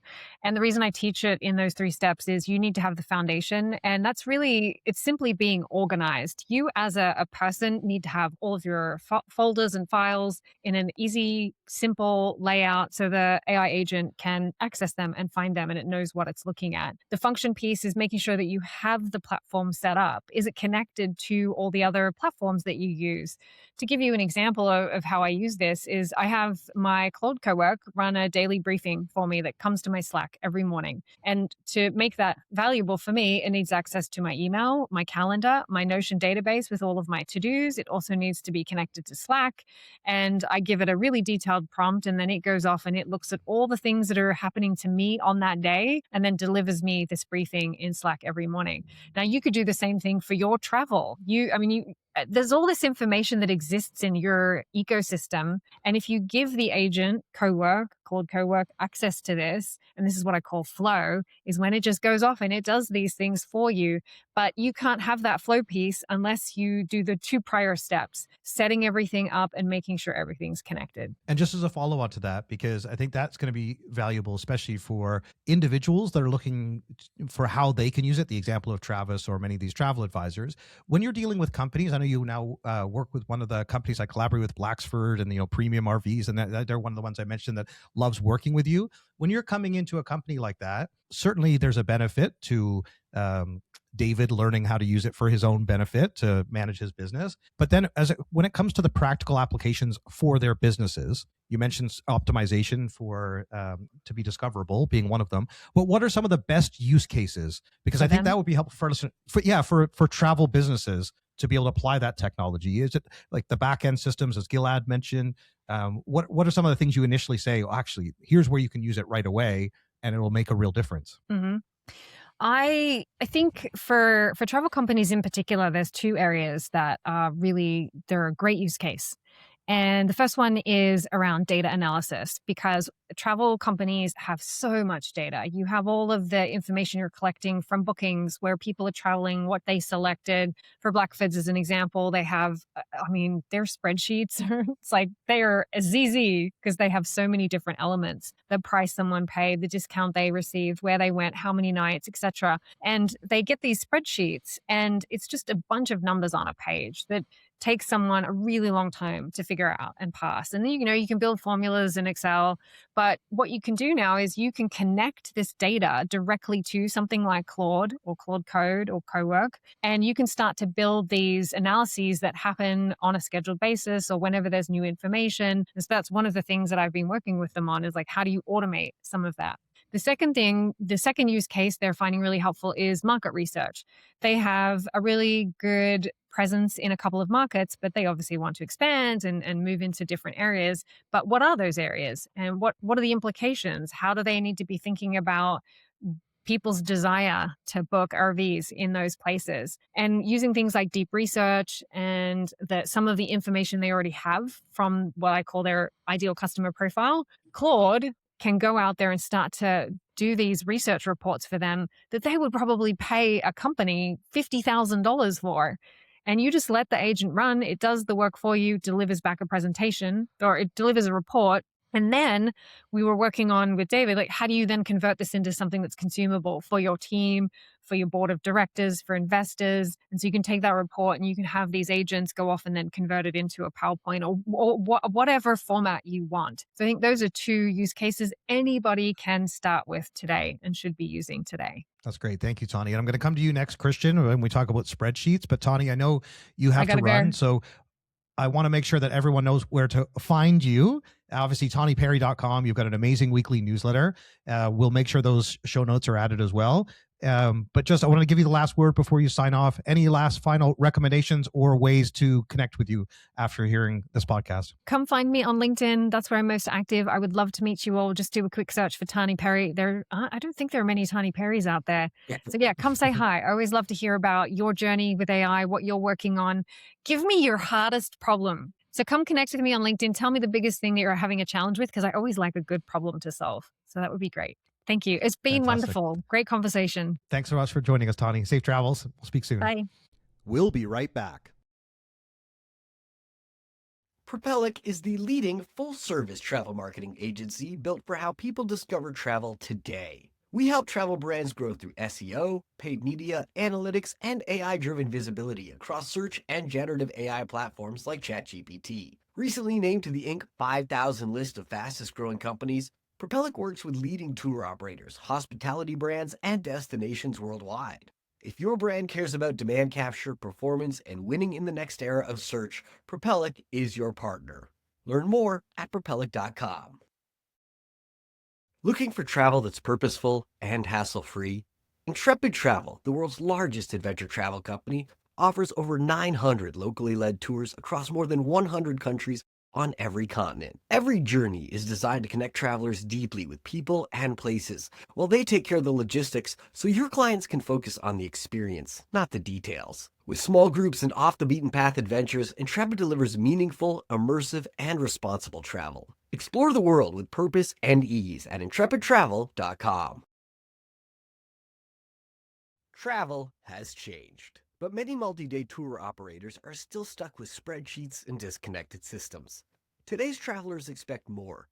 And the reason I teach it in those 3 steps is you need to have the foundation. And that's it's simply being organized. You as a person need to have all of your folders and files in an easy, simple layout so the AI agent can access them and find them, and it knows what it's looking at. The function piece is making sure that you have the platform set up. Is it connected to all the other platforms that you use? To give you an example of how I use this is I have my Claude Cowork run a daily briefing for me that comes to my Slack every morning. And to make that valuable for me, it needs access to my email, my calendar, my Notion database with all of my to-dos. It also needs to be connected to Slack. And I give it a really detailed prompt, and then it goes off and it looks at all the things that are happening to me on that day and then delivers me this briefing in Slack every morning. Now, you could do the same thing for your travel. There's all this information that exists in your ecosystem. And if you give the agent Claude Cowork access to this, and this is what I call flow, is when it just goes off and it does these things for you. But you can't have that flow piece unless you do the 2 prior steps, setting everything up and making sure everything's connected. And just as a follow-on to that, because I think that's going to be valuable, especially for individuals that are looking for how they can use it, the example of Travis or many of these travel advisors. When you're dealing with companies, I know you now work with one of the companies I collaborate with, Blacksford, and Premium RVs, and they're one of the ones I mentioned that loves working with you. When you're coming into a company like that, certainly there's a benefit to David learning how to use it for his own benefit to manage his business. But then when it comes to the practical applications for their businesses, you mentioned optimization for to be discoverable being one of them. But what are some of the best use cases? Because I think that would be helpful for travel businesses to be able to apply that technology. Is it like the back end systems, as Gilad mentioned? What are some of the things you initially say, actually, here's where you can use it right away and it will make a real difference? Mm-hmm. I think for travel companies in particular, there's 2 areas that are really, they're a great use case. And the first one is around data analysis, because travel companies have so much data. You have all of the information you're collecting from bookings, where people are traveling, what they selected. For Blackford's as an example, they have, their spreadsheets, it's like they are a ZZ because they have so many different elements: the price someone paid, the discount they received, where they went, how many nights, etc. And they get these spreadsheets, and it's just a bunch of numbers on a page that takes someone a really long time to figure out and pass. And then, you can build formulas in Excel, but what you can do now is you can connect this data directly to something like Claude or Claude Code or Cowork, and you can start to build these analyses that happen on a scheduled basis or whenever there's new information. And so that's one of the things that I've been working with them on, is like, how do you automate some of that? The second use case they're finding really helpful is market research. They have a really good presence in a couple of markets, but they obviously want to expand and move into different areas. But what are those areas, and what are the implications? How do they need to be thinking about people's desire to book RVs in those places? And using things like deep research and some of the information they already have from what I call their ideal customer profile, Claude can go out there and start to do these research reports for them that they would probably pay a company $50,000 for. And you just let the agent run. It does the work for you, delivers back a presentation, or it delivers a report. And then we were working on with David, like, how do you then convert this into something that's consumable for your team, for your board of directors, for investors? And so you can take that report and you can have these agents go off and then convert it into a PowerPoint or whatever format you want. So I think those are two use cases anybody can start with today and should be using today. That's great. Thank you, Tahnee. And I'm going to come to you next, Christian, when we talk about spreadsheets. But Tahnee, I know you have to run. So I want to make sure that everyone knows where to find you. Obviously, TahneePerry.com. You've got an amazing weekly newsletter. We'll make sure those show notes are added as well. But just, I want to give you the last word before you sign off. Any last final recommendations or ways to connect with you after hearing this podcast? Come find me on LinkedIn. That's where I'm most active. I would love to meet you all. Just do a quick search for Tahnee Perry. I don't think there are many Tahnee Perrys out there. So yeah, come say hi. I always love to hear about your journey with AI, what you're working on. Give me your hardest problem. So come connect with me on LinkedIn. Tell me the biggest thing that you're having a challenge with, because I always like a good problem to solve. So that would be great. Thank you. It's been wonderful. Great conversation. Thanks so much for joining us, Tahnee. Safe travels. We'll speak soon. Bye. We'll be right back. Propellic is the leading full-service travel marketing agency built for how people discover travel today. We help travel brands grow through SEO, paid media, analytics, and AI-driven visibility across search and generative AI platforms like ChatGPT. Recently named to the Inc. 5,000 list of fastest-growing companies, Propellic works with leading tour operators, hospitality brands, and destinations worldwide. If your brand cares about demand capture, performance, and winning in the next era of search, Propellic is your partner. Learn more at Propellic.com. Looking for travel that's purposeful and hassle-free? Intrepid Travel, the world's largest adventure travel company, offers over 900 locally led tours across more than 100 countries on every continent. Every journey is designed to connect travelers deeply with people and places, while they take care of the logistics so your clients can focus on the experience, not the details. With small groups and off-the-beaten-path adventures, Intrepid delivers meaningful, immersive, and responsible travel. Explore the world with purpose and ease at intrepidtravel.com. Travel has changed, but many multi-day tour operators are still stuck with spreadsheets and disconnected systems. Today's travelers expect more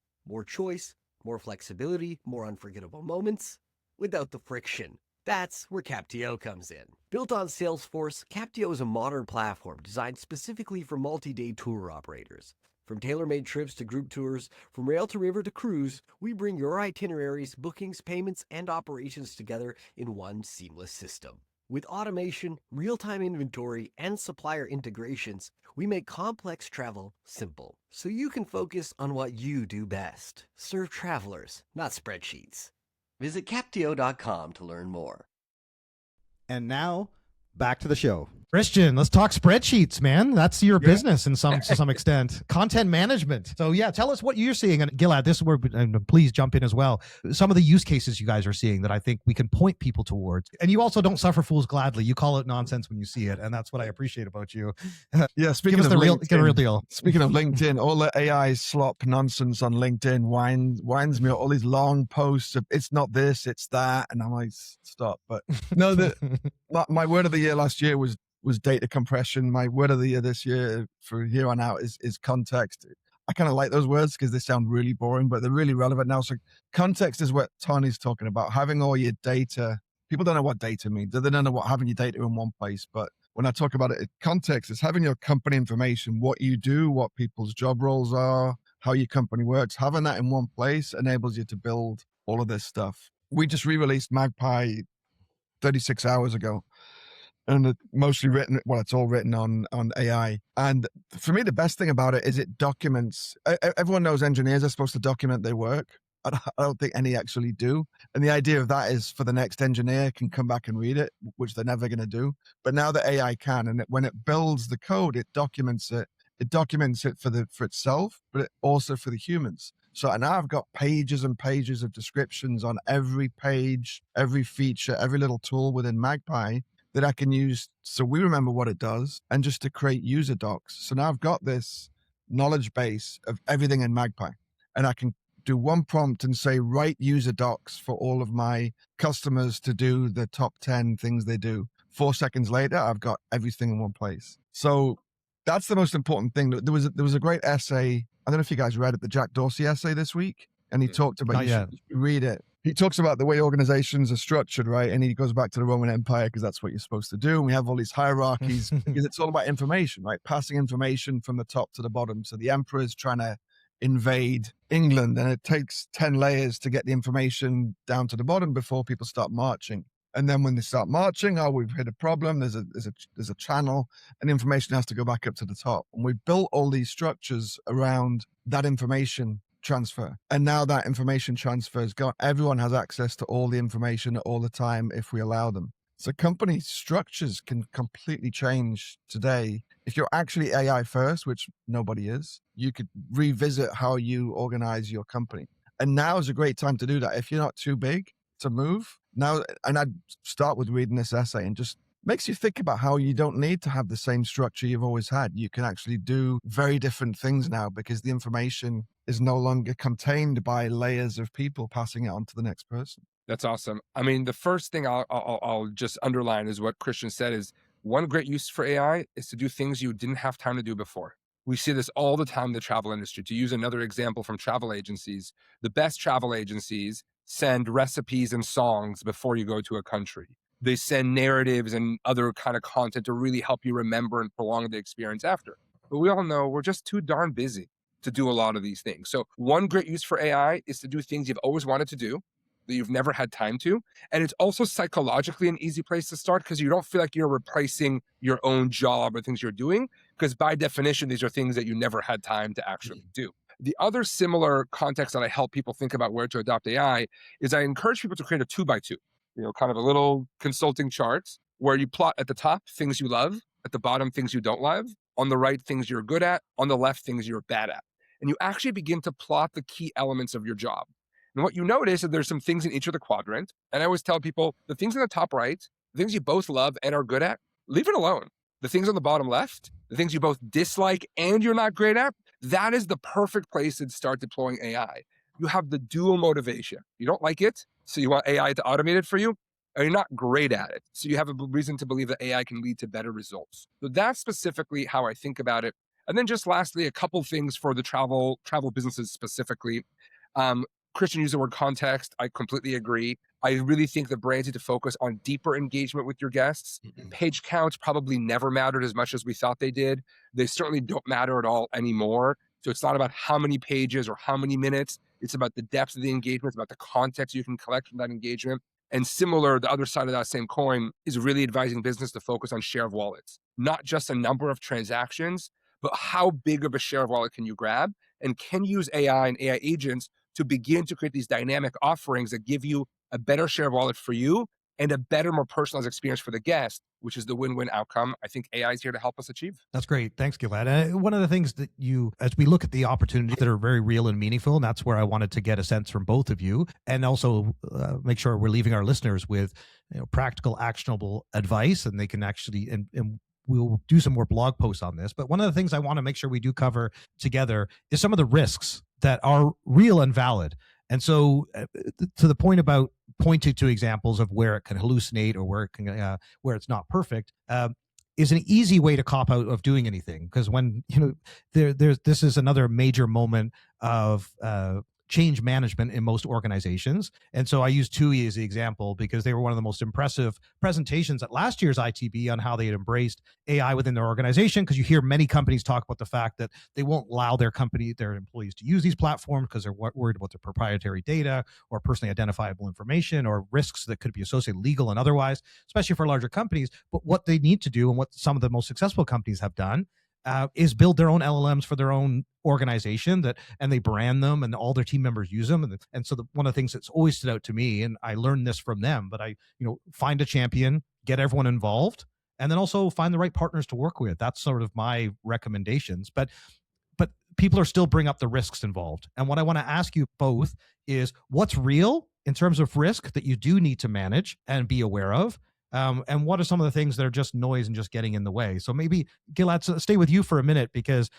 choice, more flexibility, more unforgettable moments, without the friction. That's where Captio comes in. Built on Salesforce, Captio is a modern platform designed specifically for multi-day tour operators. From tailor-made trips to group tours, from rail to river to cruise, we bring your itineraries, bookings, payments, and operations together in one seamless system. With automation, real-time inventory, and supplier integrations, we make complex travel simple, so you can focus on what you do best. Serve travelers, not spreadsheets. Visit Captio.com to learn more. And now, back to the show. Christian, let's talk spreadsheets, man. That's your Yeah. business to some extent. Content management. So yeah, tell us what you're seeing. And Gilad, this is where, and please jump in as well. Some of the use cases you guys are seeing that I think we can point people towards. And you also don't suffer fools gladly. You call it nonsense when you see it, and that's what I appreciate about you. Yeah, speaking Give us of the real deal. Speaking of LinkedIn, all the AI slop nonsense on LinkedIn winds me up. All these long posts of it's not this, it's that, and I'm like, stop. But no, my word of the year last year was data compression. My word of the year this year, for here on out, is context. I kind of like those words because they sound really boring, but they're really relevant now. So context is what Tahnee's talking about. Having all your data. People don't know what data means. They don't know what having your data in one place. But when I talk about it, context is having your company information, what you do, what people's job roles are, how your company works. Having that in one place enables you to build all of this stuff. We just re-released Magpie 36 hours ago. And it's all written on AI. And for me, the best thing about it is it documents. Everyone knows engineers are supposed to document their work. I don't think any actually do. And the idea of that is for the next engineer can come back and read it, which they're never going to do. But now the AI can, and when it builds the code, it documents it. It documents it for itself, but also for the humans. So now I've got pages and pages of descriptions on every page, every feature, every little tool within Magpie that I can use so we remember what it does, and just to create user docs. So now I've got this knowledge base of everything in Magpie, and I can do one prompt and say, write user docs for all of my customers to do the top 10 things they do. 4 seconds later, I've got everything in one place. So that's the most important thing. There was a great essay. I don't know if you guys read it, the Jack Dorsey essay this week, and he talked about, you should read it. He talks about the way organizations are structured, right? And he goes back to the Roman Empire because that's what you're supposed to do. And we have all these hierarchies because it's all about information, right? Passing information from the top to the bottom. So the emperor's trying to invade England, and it takes 10 layers to get the information down to the bottom before people start marching. And then when they start marching, we've hit a problem. There's a channel, and information has to go back up to the top. And we built all these structures around that information transfer. And now that information transfer is gone. Everyone has access to all the information at all the time if we allow them. So company structures can completely change today. If you're actually AI first, which nobody is, you could revisit how you organize your company. And now is a great time to do that. If you're not too big to move now, and I'd start with reading this essay, and just makes you think about how you don't need to have the same structure you've always had. You can actually do very different things now because the information is no longer contained by layers of people passing it on to the next person. That's awesome. I mean, the first thing I'll just underline is what Christian said is one great use for AI is to do things you didn't have time to do before. We see this all the time in the travel industry. To use another example from travel agencies, the best travel agencies send recipes and songs before you go to a country. They send narratives and other kind of content to really help you remember and prolong the experience after. But we all know we're just too darn busy to do a lot of these things. So one great use for AI is to do things you've always wanted to do that you've never had time to. And it's also psychologically an easy place to start because you don't feel like you're replacing your own job or things you're doing, because by definition, these are things that you never had time to actually do. The other similar context that I help people think about where to adopt AI is I encourage people to create a 2x2, kind of a little consulting chart where you plot at the top things you love, at the bottom things you don't love, on the right things you're good at, on the left things you're bad at. And you actually begin to plot the key elements of your job. And what you notice is there's some things in each of the quadrant. And I always tell people the things in the top right, the things you both love and are good at, leave it alone. The things on the bottom left, the things you both dislike and you're not great at, that is the perfect place to start deploying AI. You have the dual motivation. You don't like it, so you want AI to automate it for you, and you're not great at it. So you have a reason to believe that AI can lead to better results. So that's specifically how I think about it. And then just lastly, a couple things for the travel businesses specifically. Christian used the word context. I completely agree. I really think the brands need to focus on deeper engagement with your guests. Page counts probably never mattered as much as we thought they did. They certainly don't matter at all anymore. So it's not about how many pages or how many minutes. It's about the depth of the engagement. It's about the context you can collect from that engagement. And similar, the other side of that same coin is really advising business to focus on share of wallets, not just a number of transactions, but how big of a share of wallet can you grab? And can you use AI and AI agents to begin to create these dynamic offerings that give you a better share of wallet for you and a better, more personalized experience for the guest, which is the win-win outcome I think AI is here to help us achieve. That's great. Thanks, Gilad. One of the things that as we look at the opportunities that are very real and meaningful, and that's where I wanted to get a sense from both of you, and also make sure we're leaving our listeners with practical, actionable advice, and they can actually, and we'll do some more blog posts on this. But one of the things I want to make sure we do cover together is some of the risks that are real and valid. And so to the point about pointing to examples of where it can hallucinate or where it can where it's not perfect is an easy way to cop out of doing anything. Because when this is another major moment of change management in most organizations. And so I use TUI as the example because they were one of the most impressive presentations at last year's ITB on how they had embraced AI within their organization. Because you hear many companies talk about the fact that they won't allow their employees to use these platforms because they're worried about their proprietary data or personally identifiable information or risks that could be associated legal and otherwise, especially for larger companies. But what they need to do, and what some of the most successful companies have done, is build their own LLMs for their own organization and they brand them and all their team members use them. And so one of the things that's always stood out to me, and I learned this from them, but I find a champion, get everyone involved, and then also find the right partners to work with. That's sort of my recommendations. But people are still bring up the risks involved. And what I want to ask you both is what's real in terms of risk that you do need to manage and be aware of? And what are some of the things that are just noise and just getting in the way? So maybe, Gilad, stay with you for a minute, because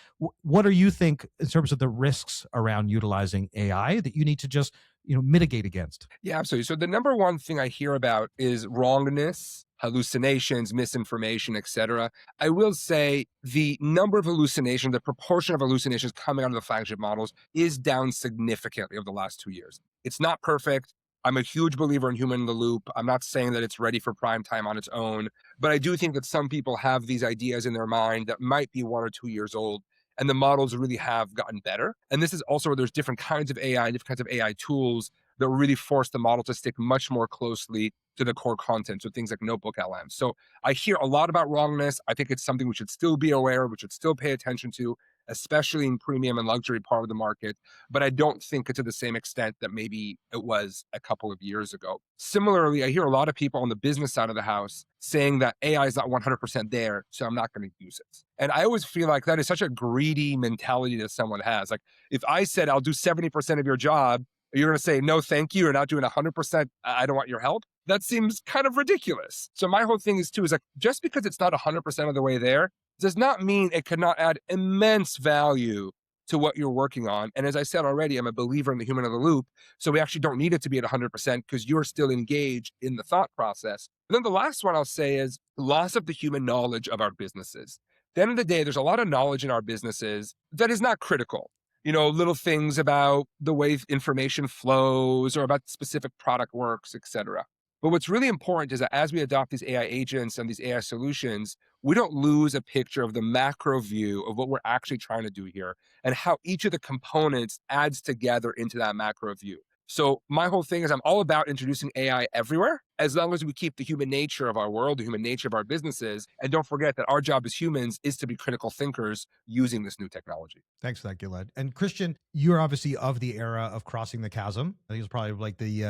what do you think in terms of the risks around utilizing AI that you need to just mitigate against? Yeah, absolutely. So the number one thing I hear about is wrongness, hallucinations, misinformation, etc. I will say the number of hallucinations, the proportion of hallucinations coming out of the flagship models is down significantly over the last 2 years. It's not perfect. I'm a huge believer in human in the loop. I'm not saying that it's ready for prime time on its own, but I do think that some people have these ideas in their mind that might be 1 or 2 years old, and the models really have gotten better. And this is also where there's different kinds of AI, different kinds of AI tools that really force the model to stick much more closely to the core content, so things like notebook LMs. So I hear a lot about wrongness. I think it's something we should still be aware of, we should still pay attention to, especially in premium and luxury part of the market. But I don't think it's to the same extent that maybe it was a couple of years ago. Similarly, I hear a lot of people on the business side of the house saying that AI is not 100% there, so I'm not going to use it. And I always feel like that is such a greedy mentality that someone has. Like, if I said, I'll do 70% of your job, you're going to say, no, thank you, you're not doing 100%, I don't want your help. That seems kind of ridiculous. So my whole thing is like, just because it's not 100% of the way there, does not mean it cannot add immense value to what you're working on. And as I said already, I'm a believer in the human in the loop. So we actually don't need it to be at 100% because you're still engaged in the thought process. But then the last one I'll say is loss of the human knowledge of our businesses. At the end of the day, there's a lot of knowledge in our businesses that is not critical. Little things about the way information flows or about specific product works, etc. But what's really important is that as we adopt these AI agents and these AI solutions, we don't lose a picture of the macro view of what we're actually trying to do here and how each of the components adds together into that macro view. So my whole thing is I'm all about introducing AI everywhere, as long as we keep the human nature of our world, the human nature of our businesses. And don't forget that our job as humans is to be critical thinkers using this new technology. Thanks for that, Gilad. And Christian, you're obviously of the era of crossing the chasm. I think it was probably like the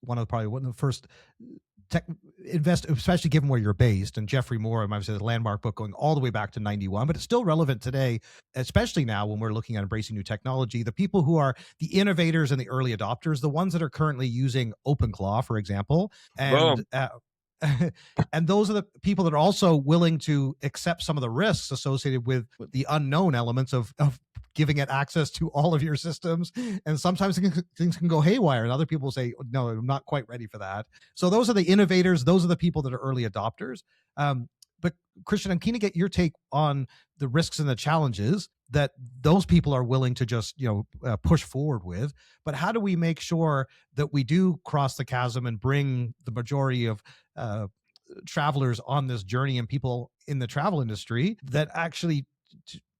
one of the first especially given where you're based. And Jeffrey Moore, obviously the landmark book going all the way back to 91, but it's still relevant today, especially now when we're looking at embracing new technology. The people who are the innovators and the early adopters, the ones that are currently using OpenClaw, for example, and and those are the people that are also willing to accept some of the risks associated with the unknown elements of giving it access to all of your systems. And sometimes things can go haywire, and other people say, no, I'm not quite ready for that. So those are the innovators. Those are the people that are early adopters. But Christian, I'm keen to get your take on the risks and the challenges that those people are willing to just push forward with. But how do we make sure that we do cross the chasm and bring the majority of travelers on this journey and people in the travel industry that actually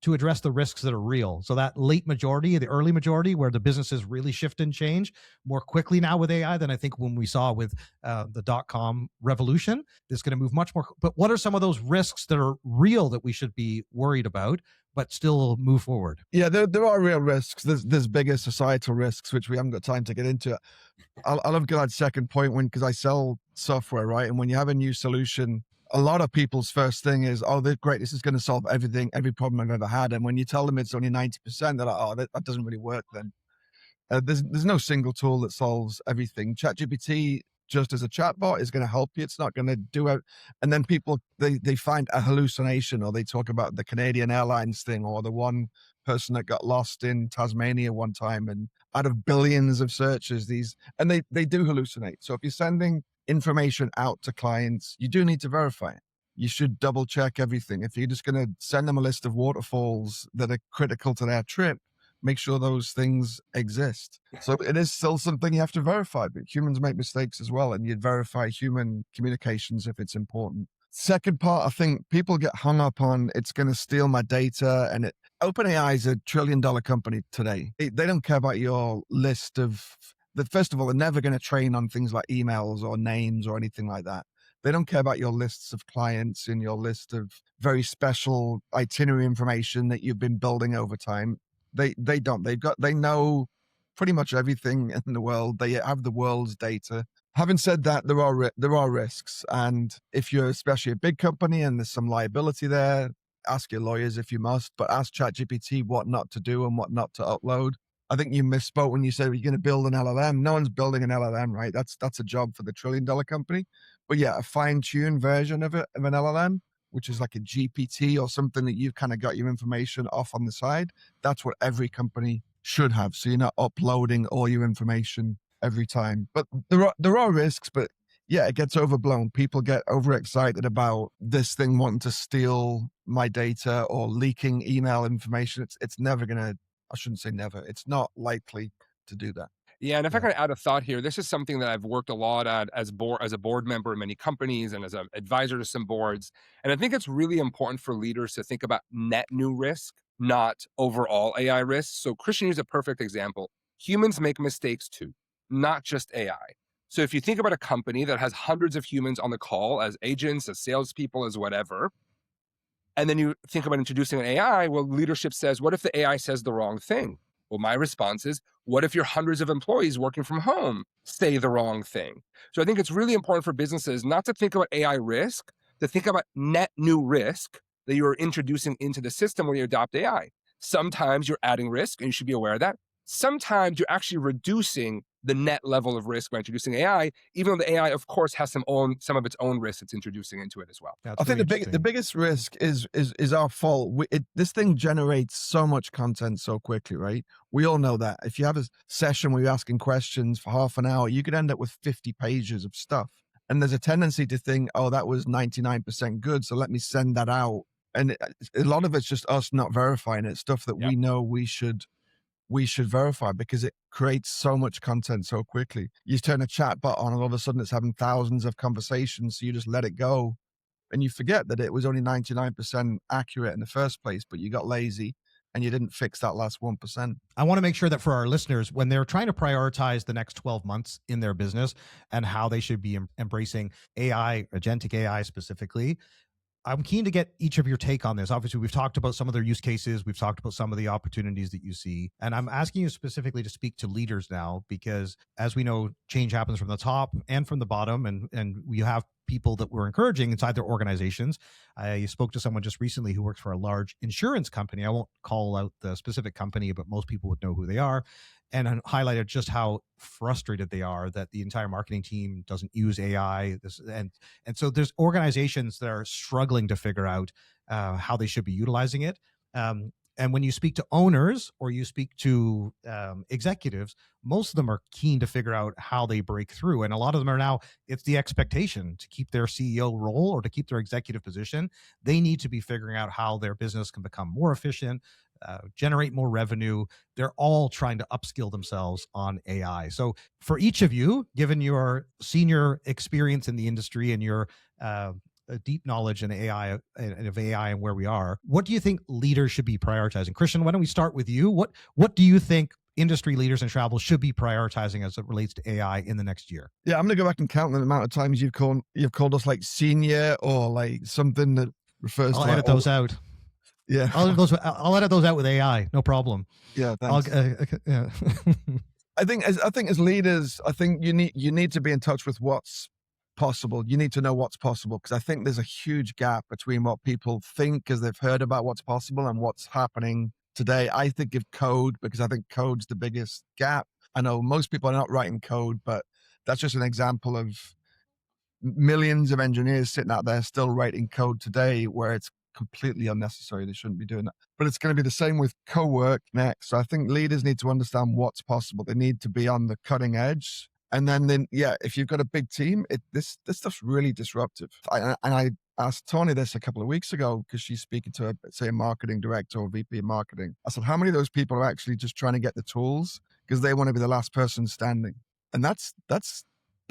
to address the risks that are real? So that late majority, the early majority, where the businesses really shift and change more quickly now with AI than I think when we saw with the .com revolution. It's going to move much more. But what are some of those risks that are real that we should be worried about? but still move forward? Yeah, there are real risks. There's bigger societal risks, which we haven't got time to get into. I love Gilad's second point because I sell software, right? And when you have a new solution, a lot of people's first thing is, oh, great, this is going to solve everything, every problem I've ever had. And when you tell them it's only 90%, they're like, oh, that doesn't really work then. There's no single tool that solves everything. ChatGPT, just as a chatbot, is going to help you. It's not going to do it. And then people, they find a hallucination, or they talk about the Canadian Airlines thing, or the one person that got lost in Tasmania one time, and out of billions of searches, and they do hallucinate. So if you're sending information out to clients, you do need to verify it. You should double check everything. If you're just going to send them a list of waterfalls that are critical to their trip, make sure those things exist. So it is still something you have to verify, but humans make mistakes as well, and you'd verify human communications if it's important. Second part, I think people get hung up on, it's going to steal my data, and OpenAI is $1 trillion company today. They don't care about your list of, first of all, they're never going to train on things like emails or names or anything like that. They don't care about your lists of clients and your list of very special itinerary information that you've been building over time. They don't. They know pretty much everything in the world. They have the world's data. Having said that, there are risks, and if you're especially a big company and there's some liability there, ask your lawyers if you must, but ask ChatGPT what not to do and what not to upload. I think you misspoke when you said you're going to build an LLM. No one's building an LLM, right? That's a job for the $1 trillion company. But yeah, a fine-tuned version of an LLM, which is like a GPT or something that you've kind of got your information off on the side. That's what every company should have. So you're not uploading all your information every time. But there are risks, but yeah, it gets overblown. People get overexcited about this thing wanting to steal my data or leaking email information. It's never going to, I shouldn't say never, it's not likely to do that. Yeah, and if I can add a thought here, this is something that I've worked a lot at as a board member in many companies and as an advisor to some boards. And I think it's really important for leaders to think about net new risk, not overall AI risk. So Christian used a perfect example. Humans make mistakes too, not just AI. So if you think about a company that has hundreds of humans on the call as agents, as salespeople, as whatever, and then you think about introducing an AI, well, leadership says, what if the AI says the wrong thing? Well, my response is, what if your hundreds of employees working from home say the wrong thing? So I think it's really important for businesses not to think about AI risk, to think about net new risk that you're introducing into the system when you adopt AI. Sometimes you're adding risk, and you should be aware of that. Sometimes you're actually reducing the net level of risk by introducing AI, even though the AI, of course, has some of its own risks it's introducing into it as well. That's I think really the biggest risk is our fault. This thing generates so much content so quickly, right? We all know that. If you have a session where you're asking questions for half an hour, you could end up with 50 pages of stuff. And there's a tendency to think, oh, that was 99% good, so let me send that out. And a lot of it's just us not verifying it, stuff that we know we should verify, because it creates so much content so quickly. You turn a chat bot on and all of a sudden it's having thousands of conversations. So you just let it go and you forget that it was only 99% accurate in the first place, but you got lazy and you didn't fix that last 1%. I want to make sure that for our listeners, when they're trying to prioritize the next 12 months in their business and how they should be embracing AI, agentic AI specifically, I'm keen to get each of your take on this. Obviously, we've talked about some of their use cases. We've talked about some of the opportunities that you see. And I'm asking you specifically to speak to leaders now, because as we know, change happens from the top and from the bottom. And we have people that we're encouraging inside their organizations. I spoke to someone just recently who works for a large insurance company. I won't call out the specific company, but most people would know who they are. And highlighted just how frustrated they are that the entire marketing team doesn't use AI. And so there's organizations that are struggling to figure out how they should be utilizing it. And when you speak to owners or you speak to executives, most of them are keen to figure out how they break through. And a lot of them are now, it's the expectation to keep their CEO role or to keep their executive position. They need to be figuring out how their business can become more efficient, generate more revenue. They're all trying to upskill themselves on AI. So for each of you, given your senior experience in the industry and your a deep knowledge in AI and of AI and where we are, what do you think leaders should be prioritizing? Christian, why don't we start with you? What do you think industry leaders in travel should be prioritizing as it relates to AI in the next year? Yeah, I'm gonna go back and count the amount of times you've called us like senior or like something that refers I'll to edit those out. Yeah. I'll edit those out with AI. No problem. Yeah. Thanks. Yeah. I think as leaders, I think you need to be in touch with what's possible. You need to know what's possible, because I think there's a huge gap between what people think because they've heard about what's possible and what's happening today. I think of code because I think code's the biggest gap. I know most people are not writing code, but that's just an example of millions of engineers sitting out there still writing code today where it's completely unnecessary. They shouldn't be doing that. But it's going to be the same with co-work next. So I think leaders need to understand what's possible. They need to be on the cutting edge. And then yeah, if you've got a big team, this stuff's really disruptive. I asked Tahnee this a couple of weeks ago because she's speaking to, say, a marketing director or VP of marketing. I said, how many of those people are actually just trying to get the tools because they want to be the last person standing? And that's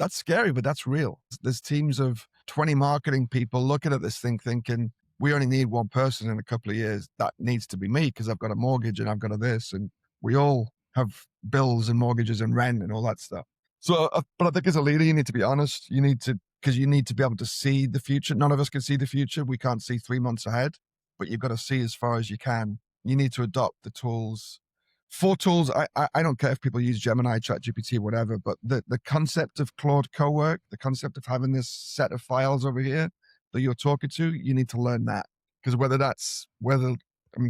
scary, but that's real. There's teams of 20 marketing people looking at this thing thinking, we only need one person in a couple of years. That needs to be me because I've got a mortgage and I've got a this. And we all have bills and mortgages and rent and all that stuff. So, but I think as a leader, you need to be honest. Because you need to be able to see the future. None of us can see the future. We can't see 3 months ahead, but you've got to see as far as you can. You need to adopt the tools. For tools, I don't care if people use Gemini, ChatGPT, whatever, but the concept of Claude co-work, the concept of having this set of files over here that you're talking to, you need to learn that. Because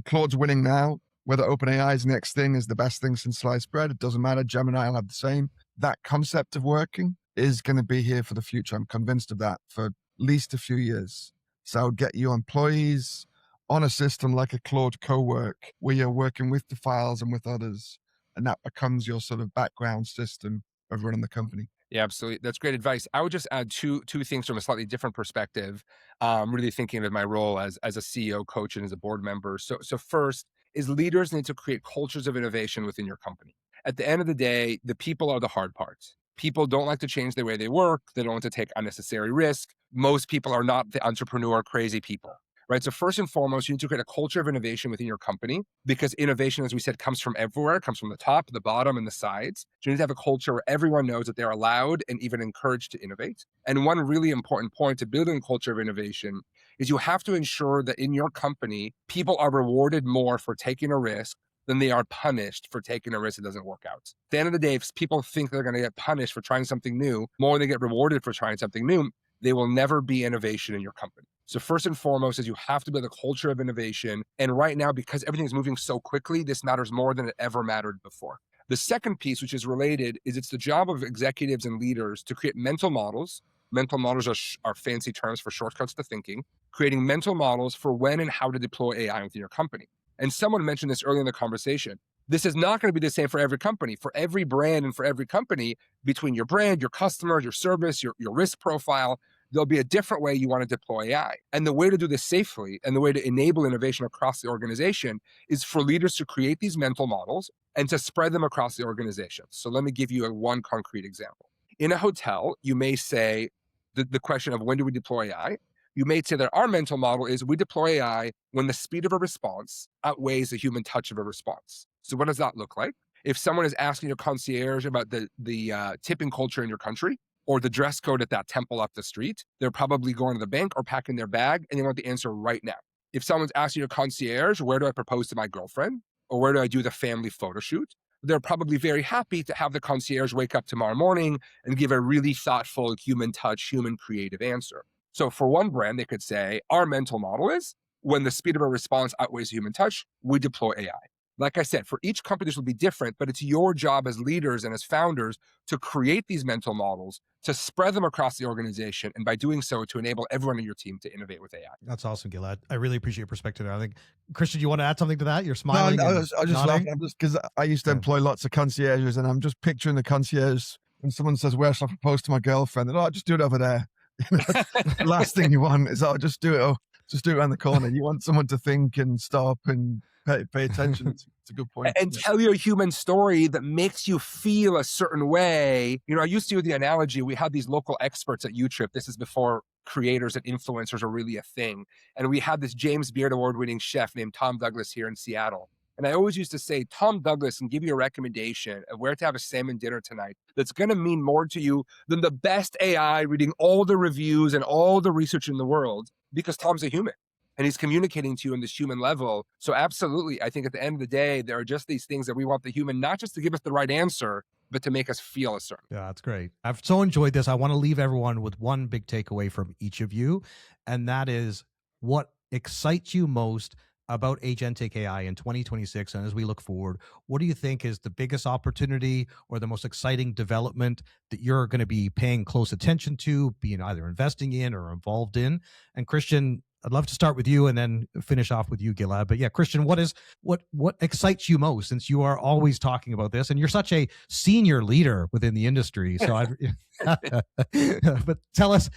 Claude's winning now, whether OpenAI's next thing is the best thing since sliced bread, it doesn't matter. Gemini will have the same. That concept of working is going to be here for the future. I'm convinced of that for at least a few years. So get your employees on a system like a Claude co-work where you're working with the files and with others, and that becomes your sort of background system of running the company. Yeah, absolutely. That's great advice. I would just add two things from a slightly different perspective, really thinking of my role as a CEO, coach, and as a board member. So first is leaders need to create cultures of innovation within your company. At the end of the day, the people are the hard part. People don't like to change the way they work. They don't want to take unnecessary risk. Most people are not the entrepreneur crazy people. Right. So first and foremost, you need to create a culture of innovation within your company, because innovation, as we said, comes from everywhere. It comes from the top, the bottom, and the sides. So you need to have a culture where everyone knows that they're allowed and even encouraged to innovate. And one really important point to building a culture of innovation is you have to ensure that in your company, people are rewarded more for taking a risk than they are punished for taking a risk that doesn't work out. At the end of the day, if people think they're going to get punished for trying something new more than they get rewarded for trying something new, they will never be innovation in your company. So first and foremost is you have to build a culture of innovation. And right now, because everything is moving so quickly, this matters more than it ever mattered before. The second piece, which is related, is it's the job of executives and leaders to create mental models. Mental models are fancy terms for shortcuts to thinking, creating mental models for when and how to deploy AI within your company. And someone mentioned this earlier in the conversation. This is not going to be the same for every company. For every brand and for every company, between your brand, your customer, your service, your risk profile, there'll be a different way you want to deploy AI. And the way to do this safely and the way to enable innovation across the organization is for leaders to create these mental models and to spread them across the organization. So let me give you one concrete example. In a hotel, you may say the question of when do we deploy AI? You may say that our mental model is we deploy AI when the speed of a response outweighs the human touch of a response. So what does that look like? If someone is asking your concierge about the tipping culture in your country, or the dress code at that temple up the street, they're probably going to the bank or packing their bag, and they want the answer right now. If someone's asking your concierge, where do I propose to my girlfriend? Or where do I do the family photo shoot? They're probably very happy to have the concierge wake up tomorrow morning and give a really thoughtful, human touch, human creative answer. So for one brand, they could say, our mental model is when the speed of a response outweighs human touch, we deploy AI. Like I said, for each company, this will be different, but it's your job as leaders and as founders to create these mental models, to spread them across the organization, and by doing so, to enable everyone in your team to innovate with AI. That's awesome, Gilad. I really appreciate your perspective there. I think, Christian, you want to add something to that? You're smiling. No, I was just laughing. Because I used to employ lots of concierges, and I'm just picturing the concierge when someone says, where shall I propose to my girlfriend? And, just do it over there. The last thing you want is, just do it around the corner. You want someone to think and stop and pay attention. It's a good point. And tell you a human story that makes you feel a certain way. I used to use the analogy, we had these local experts at UTrip. This is before creators and influencers are really a thing. And we had this James Beard Award-winning chef named Tom Douglas here in Seattle. And I always used to say, Tom Douglas can give you a recommendation of where to have a salmon dinner tonight that's going to mean more to you than the best AI reading all the reviews and all the research in the world, because Tom's a human. and he's communicating to you on this human level. So absolutely, I think at the end of the day, there are just these things that we want the human not just to give us the right answer, but to make us feel a certain. Yeah, that's great. I've so enjoyed this. I want to leave everyone with one big takeaway from each of you, and that is what excites you most about Agentic AI in 2026. And as we look forward, what do you think is the biggest opportunity or the most exciting development that you're going to be paying close attention to, being either investing in or involved in? And Christian, I'd love to start with you and then finish off with you, Gilad. But yeah, Christian, what excites you most, since you are always talking about this and you're such a senior leader within the industry? So but tell us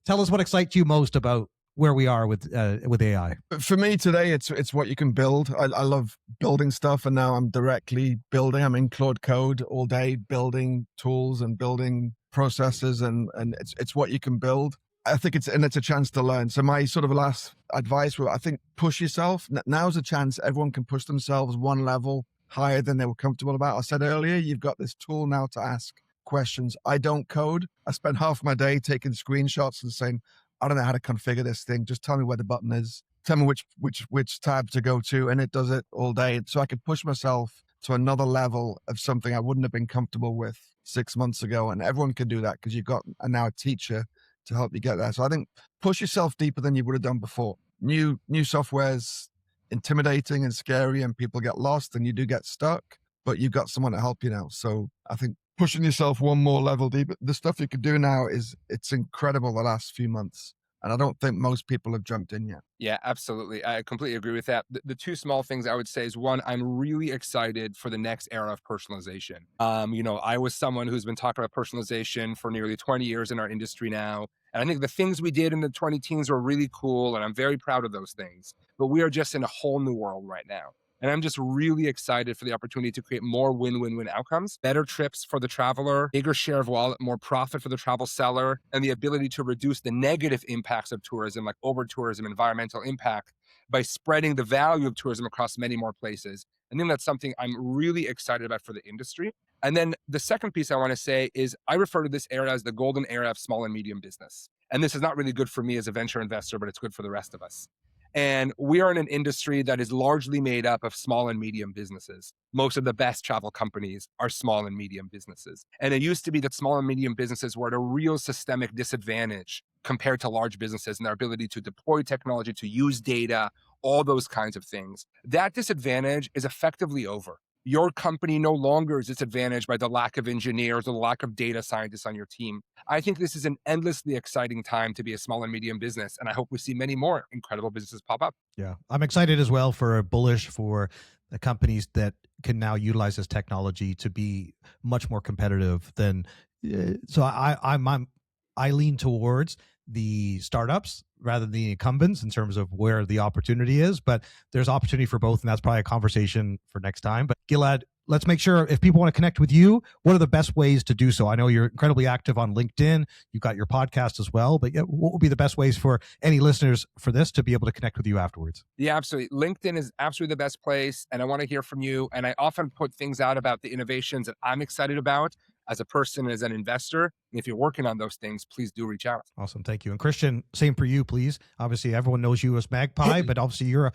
what excites you most about where we are with AI. For me today, it's what you can build. I love building stuff, and now I'm directly building. I'm in Claude Code all day, building tools and building processes, and it's what you can build. I think it's a chance to learn. So my sort of last advice was, I think, push yourself. Now's a chance. Everyone can push themselves one level higher than they were comfortable about. I said earlier, you've got this tool now to ask questions. I don't code. I spend half my day taking screenshots and saying, I don't know how to configure this thing. Just tell me where the button is. Tell me which tab to go to, and it does it all day. So I could push myself to another level of something I wouldn't have been comfortable with 6 months ago. And everyone can do that because you've got now a teacher to help you get there. So I think push yourself deeper than you would have done before. New software's intimidating and scary, and people get lost and you do get stuck, but you've got someone to help you now. So I think pushing yourself one more level deeper. The stuff you could do now it's incredible the last few months. And I don't think most people have jumped in yet. Yeah, absolutely. I completely agree with that. The two small things I would say is, one, I'm really excited for the next era of personalization. I was someone who's been talking about personalization for nearly 20 years in our industry now. And I think the things we did in the 20 teens were really cool, and I'm very proud of those things. But we are just in a whole new world right now. And I'm just really excited for the opportunity to create more win-win-win outcomes, better trips for the traveler, bigger share of wallet, more profit for the travel seller, and the ability to reduce the negative impacts of tourism, like over-tourism, environmental impact, by spreading the value of tourism across many more places. I think that's something I'm really excited about for the industry. And then the second piece I want to say is, I refer to this era as the golden era of small and medium business. And this is not really good for me as a venture investor, but it's good for the rest of us. And we are in an industry that is largely made up of small and medium businesses. Most of the best travel companies are small and medium businesses. And it used to be that small and medium businesses were at a real systemic disadvantage compared to large businesses in their ability to deploy technology, to use data, all those kinds of things. That disadvantage is effectively over. Your company no longer is disadvantaged by the lack of engineers or the lack of data scientists on your team. I think this is an endlessly exciting time to be a small and medium business, and I hope we see many more incredible businesses pop up. Yeah, I'm excited as well bullish for the companies that can now utilize this technology to be much more competitive than. So I lean towards the startups rather than the incumbents in terms of where the opportunity is, but there's opportunity for both, and that's probably a conversation for next time. But Gilad, let's make sure, if people want to connect with you, what are the best ways to do so? I know you're incredibly active on LinkedIn. You've got your podcast as well, but what would be the best ways for any listeners for this to be able to connect with you afterwards? Yeah, absolutely. LinkedIn is absolutely the best place, and I want to hear from you. And I often put things out about the innovations that I'm excited about as a person, as an investor. And if you're working on those things, please do reach out. Awesome. Thank you. And Christian, same for you, please. Obviously, everyone knows you as Magpie, but obviously you're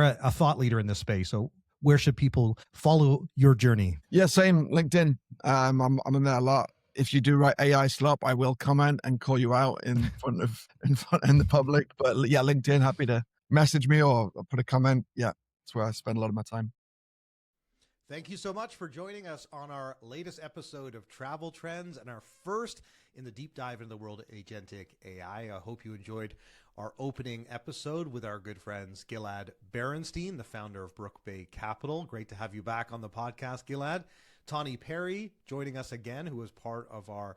a thought leader in this space. So where should people follow your journey? Yeah, same. LinkedIn. I'm in there a lot. If you do write AI slop, I will comment and call you out in the public. But yeah, LinkedIn, happy to message me or put a comment. Yeah, that's where I spend a lot of my time. Thank you so much for joining us on our latest episode of Travel Trends and our first in the deep dive into the world of Agentic AI. I hope you enjoyed our opening episode with our good friends Gilad Berenstein, the founder of Brook Bay Capital. Great to have you back on the podcast, Gilad. Tahnee Perry joining us again, who was part of our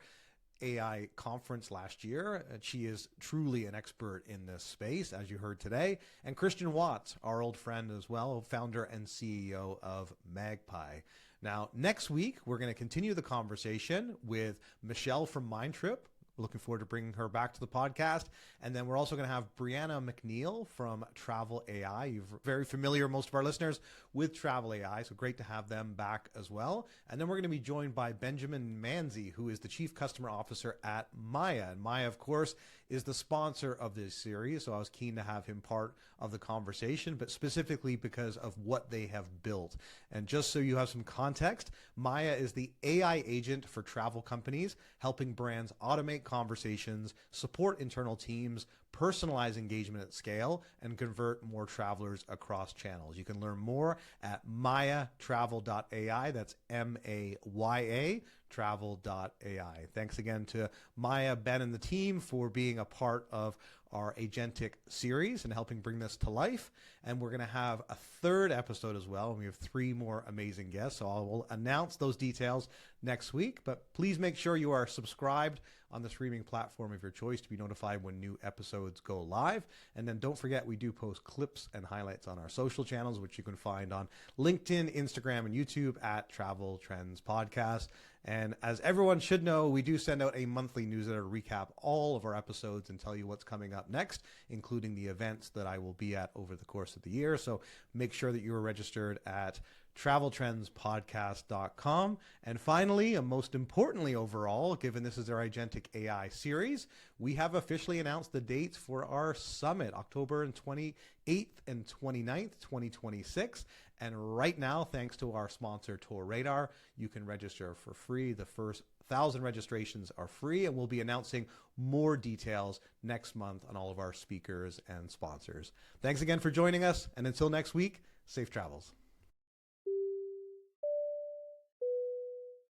AI conference last year. And she is truly an expert in this space, as you heard today. And Christian Watts, our old friend as well, founder and CEO of Magpie. Now, next week, we're going to continue the conversation with Michelle from Mindtrip. looking forward to bringing her back to the podcast. And then we're also going to have Brianna McNeil from Travel AI. You're very familiar, most of our listeners, with Travel AI, so great to have them back as well. And then we're going to be joined by Benjamin Manzi, who is the Chief Customer Officer at Maya. And Maya, of course, is the sponsor of this series, so I was keen to have him part of the conversation, but specifically because of what they have built. And just so you have some context, Maya is the AI agent for travel companies, helping brands automate conversations, support internal teams, personalize engagement at scale, and convert more travelers across channels. You can learn more at mayatravel.ai. That's MAYA travel.ai. Thanks again to Maya, Ben, and the team for being a part of our Agentic series and helping bring this to life. And we're going to have a third episode as well. And we have 3 more amazing guests. So I will announce those details next week. But please make sure you are subscribed on the streaming platform of your choice to be notified when new episodes go live. And then don't forget, we do post clips and highlights on our social channels, which you can find on LinkedIn, Instagram, and YouTube at Travel Trends Podcast. And as everyone should know, we do send out a monthly newsletter to recap all of our episodes and tell you what's coming up next, including the events that I will be at over the course of the year. So make sure that you are registered at traveltrendspodcast.com. And finally, and most importantly overall, given this is our Agentic AI series, we have officially announced the dates for our summit, October 28th and 29th, 2026. And right now, thanks to our sponsor, Tour Radar, you can register for free. The first 1,000 registrations are free, and we'll be announcing more details next month on all of our speakers and sponsors. Thanks again for joining us, and until next week, safe travels.